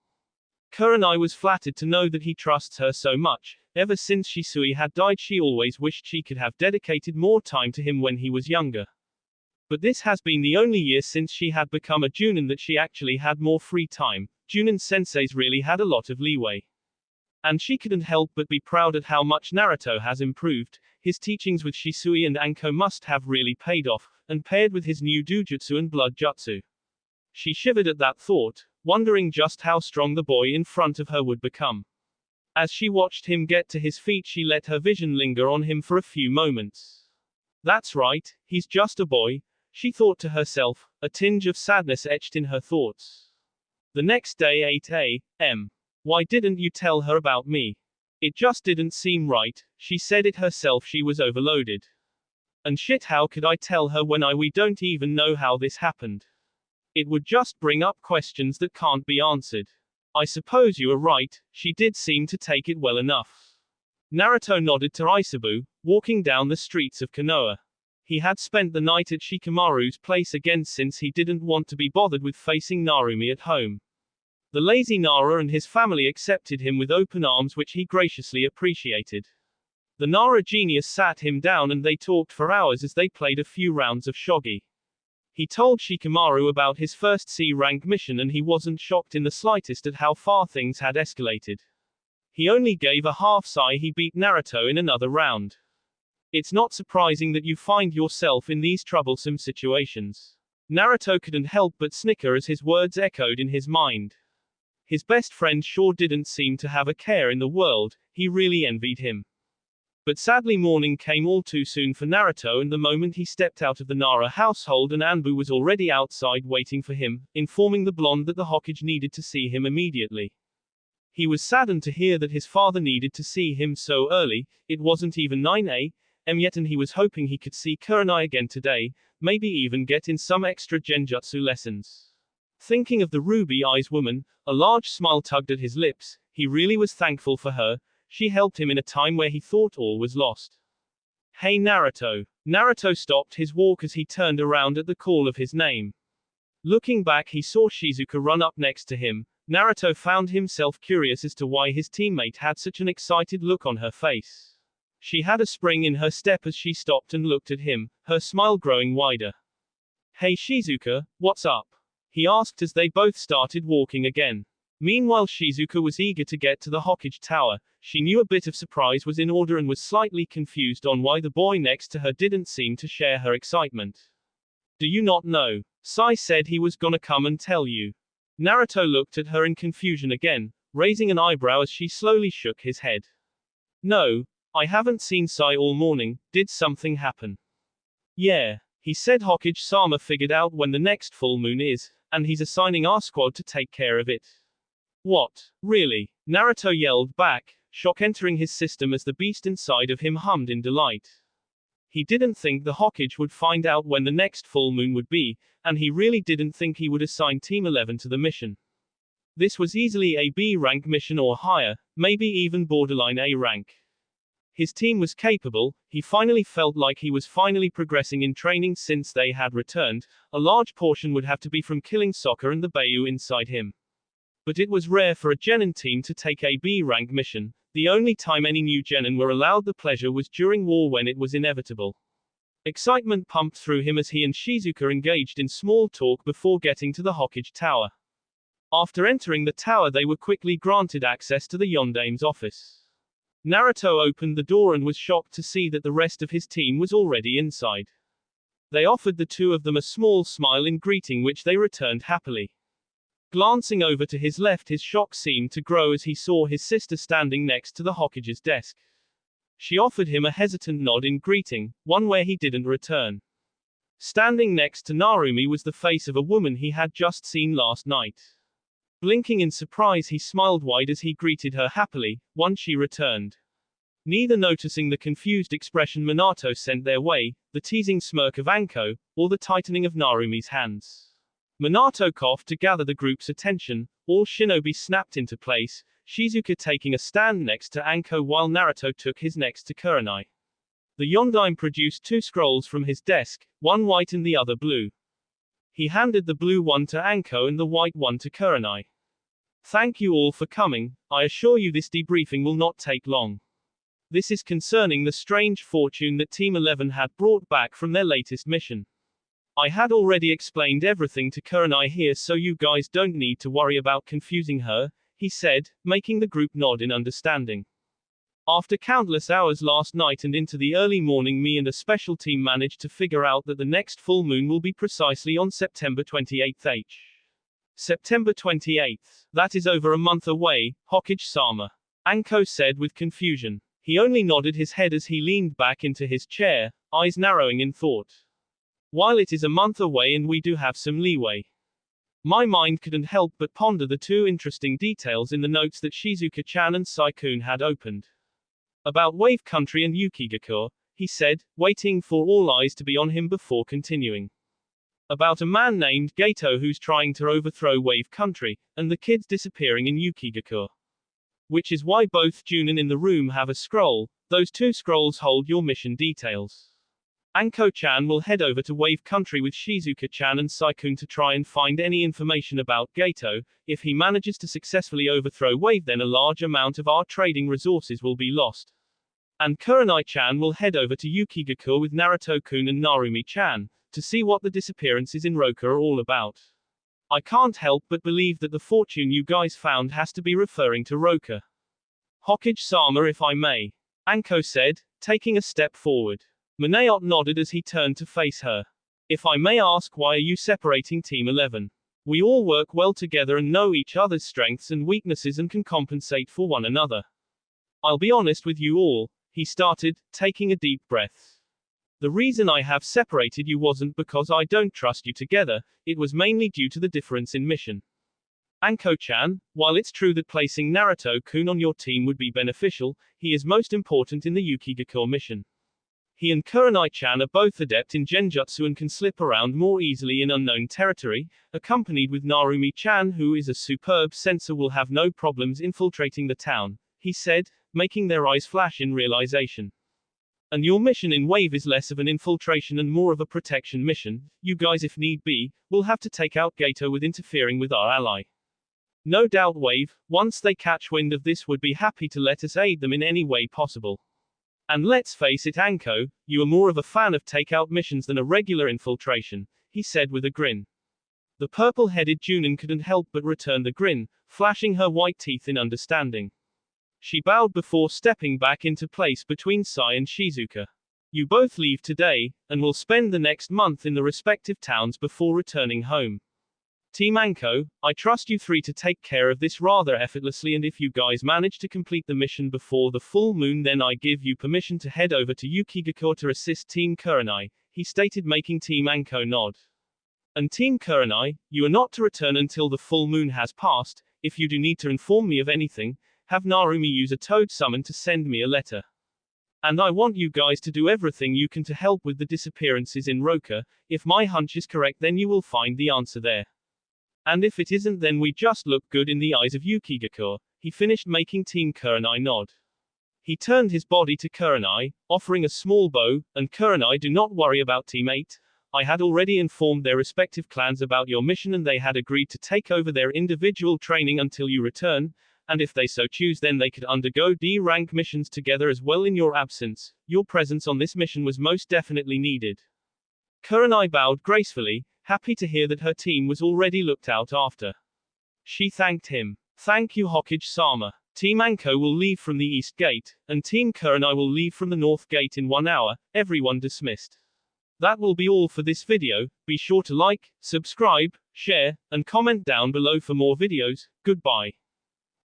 Kurenai was flattered to know that he trusts her so much. Ever since Shisui had died, she always wished she could have dedicated more time to him when he was younger. But this has been the only year since she had become a Junin that she actually had more free time. Junin senseis really had a lot of leeway. And she couldn't help but be proud at how much Naruto has improved. His teachings with Shisui and Anko must have really paid off, and paired with his new doujutsu and blood jutsu. She shivered at that thought, wondering just how strong the boy in front of her would become. As she watched him get to his feet, she let her vision linger on him for a few moments. That's right, he's just a boy, she thought to herself, a tinge of sadness etched in her thoughts. The next day, 8 a.m. Why didn't you tell her about me? It just didn't seem right, she said it herself, she was overloaded. And shit, how could I tell her when we don't even know how this happened? It would just bring up questions that can't be answered. I suppose you are right, she did seem to take it well enough. Naruto nodded to Isabu, walking down the streets of Konoha. He had spent the night at Shikamaru's place again since he didn't want to be bothered with facing Narumi at home. The lazy Nara and his family accepted him with open arms, which he graciously appreciated. The Nara genius sat him down and they talked for hours as they played a few rounds of shogi. He told Shikamaru about his first C-rank mission and he wasn't shocked in the slightest at how far things had escalated. He only gave a half sigh. He beat Naruto in another round. It's not surprising that you find yourself in these troublesome situations. Naruto couldn't help but snicker as his words echoed in his mind. His best friend sure didn't seem to have a care in the world, he really envied him. But sadly, morning came all too soon for Naruto, and the moment he stepped out of the Nara household, and Anbu was already outside waiting for him, informing the blonde that the Hokage needed to see him immediately. He was saddened to hear that his father needed to see him so early. It wasn't even 9 a.m. yet, and he was hoping he could see Kurenai again today, maybe even get in some extra genjutsu lessons. Thinking of the ruby eyes woman, a large smile tugged at his lips. He really was thankful for her. She helped him in a time where he thought all was lost. Hey Naruto. Naruto stopped his walk as he turned around at the call of his name. Looking back, he saw Shizuka run up next to him. Naruto found himself curious as to why his teammate had such an excited look on her face. She had a spring in her step as she stopped and looked at him, her smile growing wider. Hey Shizuka, what's up? He asked as they both started walking again. Meanwhile, Shizuka was eager to get to the Hokage Tower. She knew a bit of surprise was in order and was slightly confused on why the boy next to her didn't seem to share her excitement. Do you not know? Sai said he was gonna come and tell you. Naruto looked at her in confusion again, raising an eyebrow as she slowly shook his head. No, I haven't seen Sai all morning. Did something happen? Yeah. He said Hokage-sama figured out when the next full moon is, and he's assigning our squad to take care of it. What? Really? Naruto yelled back, shock entering his system as the beast inside of him hummed in delight. He didn't think the Hokage would find out when the next full moon would be, and he really didn't think he would assign Team 11 to the mission. This was easily a B rank mission or higher, maybe even borderline A rank. His team was capable. He finally felt like he was finally progressing in training since they had returned. A large portion would have to be from killing Sokka and the Bayu inside him. But it was rare for a Genin team to take a B-rank mission. The only time any new Genin were allowed the pleasure was during war, when it was inevitable. Excitement pumped through him as he and Shizuka engaged in small talk before getting to the Hokage Tower. After entering the tower, they were quickly granted access to the Yondame's office. Naruto opened the door and was shocked to see that the rest of his team was already inside. They offered the two of them a small smile in greeting, which they returned happily. Glancing over to his left, his shock seemed to grow as he saw his sister standing next to the Hokage's desk. She offered him a hesitant nod in greeting, one where he didn't return. Standing next to Narumi was the face of a woman he had just seen last night. Blinking in surprise, he smiled wide as he greeted her happily, one she returned. Neither noticing the confused expression Minato sent their way, the teasing smirk of Anko, or the tightening of Narumi's hands. Minato coughed to gather the group's attention. All shinobi snapped into place, Shizuka taking a stand next to Anko while Naruto took his next to Kurenai. The Yondaime produced two scrolls from his desk, one white and the other blue. He handed the blue one to Anko and the white one to Kurenai. Thank you all for coming. I assure you this debriefing will not take long. This is concerning the strange fortune that Team 11 had brought back from their latest mission. I had already explained everything to Kurenai here, so you guys don't need to worry about confusing her, he said, making the group nod in understanding. After countless hours last night and into the early morning, me and a special team managed to figure out that the next full moon will be precisely on September 28th. September 28th. That is over a month away, Hokage-sama. Anko said with confusion. He only nodded his head as he leaned back into his chair, eyes narrowing in thought. While it is a month away and we do have some leeway. My mind couldn't help but ponder the two interesting details in the notes that Shizuka-chan and Saikun had opened. About Wave Country and Yukigakure, he said, waiting for all eyes to be on him before continuing. About a man named Gato who's trying to overthrow Wave Country, and the kids disappearing in Yukigakure. Which is why both Junin in the room have a scroll. Those two scrolls hold your mission details. Anko-chan will head over to Wave Country with Shizuka-chan and Saikun to try and find any information about Gato. If he manages to successfully overthrow Wave, then a large amount of our trading resources will be lost. And Kurenai-chan will head over to Yukigakure with Naruto-kun and Narumi-chan, to see what the disappearances in Roka are all about. I can't help but believe that the fortune you guys found has to be referring to Roka. Hokage-sama, if I may. Anko said, taking a step forward. Minato nodded as he turned to face her. If I may ask, why are you separating Team 11? We all work well together and know each other's strengths and weaknesses and can compensate for one another. I'll be honest with you all, he started, taking a deep breath. The reason I have separated you wasn't because I don't trust you together, it was mainly due to the difference in mission. Anko-chan, while it's true that placing Naruto-kun on your team would be beneficial, he is most important in the Yukigakure mission. He and Kurenai-chan are both adept in genjutsu and can slip around more easily in unknown territory, accompanied with Narumi-chan, who is a superb sensor, will have no problems infiltrating the town, he said, making their eyes flash in realization. And your mission in Wave is less of an infiltration and more of a protection mission. You guys, if need be, will have to take out Gato with interfering with our ally. No doubt Wave, once they catch wind of this, would be happy to let us aid them in any way possible. And let's face it, Anko, you are more of a fan of takeout missions than a regular infiltration, he said with a grin. The purple-headed Junin couldn't help but return the grin, flashing her white teeth in understanding. She bowed before stepping back into place between Sai and Shizuka. You both leave today, and will spend the next month in the respective towns before returning home. Team Anko, I trust you three to take care of this rather effortlessly, and if you guys manage to complete the mission before the full moon, then I give you permission to head over to Yukigakure to assist Team Kurenai, he stated, making Team Anko nod. And Team Kurenai, you are not to return until the full moon has passed. If you do need to inform me of anything, have Narumi use a toad summon to send me a letter. And I want you guys to do everything you can to help with the disappearances in Roka. If my hunch is correct, then you will find the answer there. And if it isn't, then we just look good in the eyes of Yukigakure, he finished, making Team Kurenai nod. He turned his body to Kurenai, offering a small bow, and Kurenai, do not worry about Team 8. I had already informed their respective clans about your mission and they had agreed to take over their individual training until you return. And if they so choose, then they could undergo D-rank missions together as well in your absence. Your presence on this mission was most definitely needed. Kurenai bowed gracefully, happy to hear that her team was already looked out after. She thanked him. Thank you, Hokage-sama. Team Anko will leave from the east gate, and Team Kurenai will leave from the north gate in 1 hour. Everyone dismissed. That will be all for this video. Be sure to like, subscribe, share, and comment down below for more videos. Goodbye.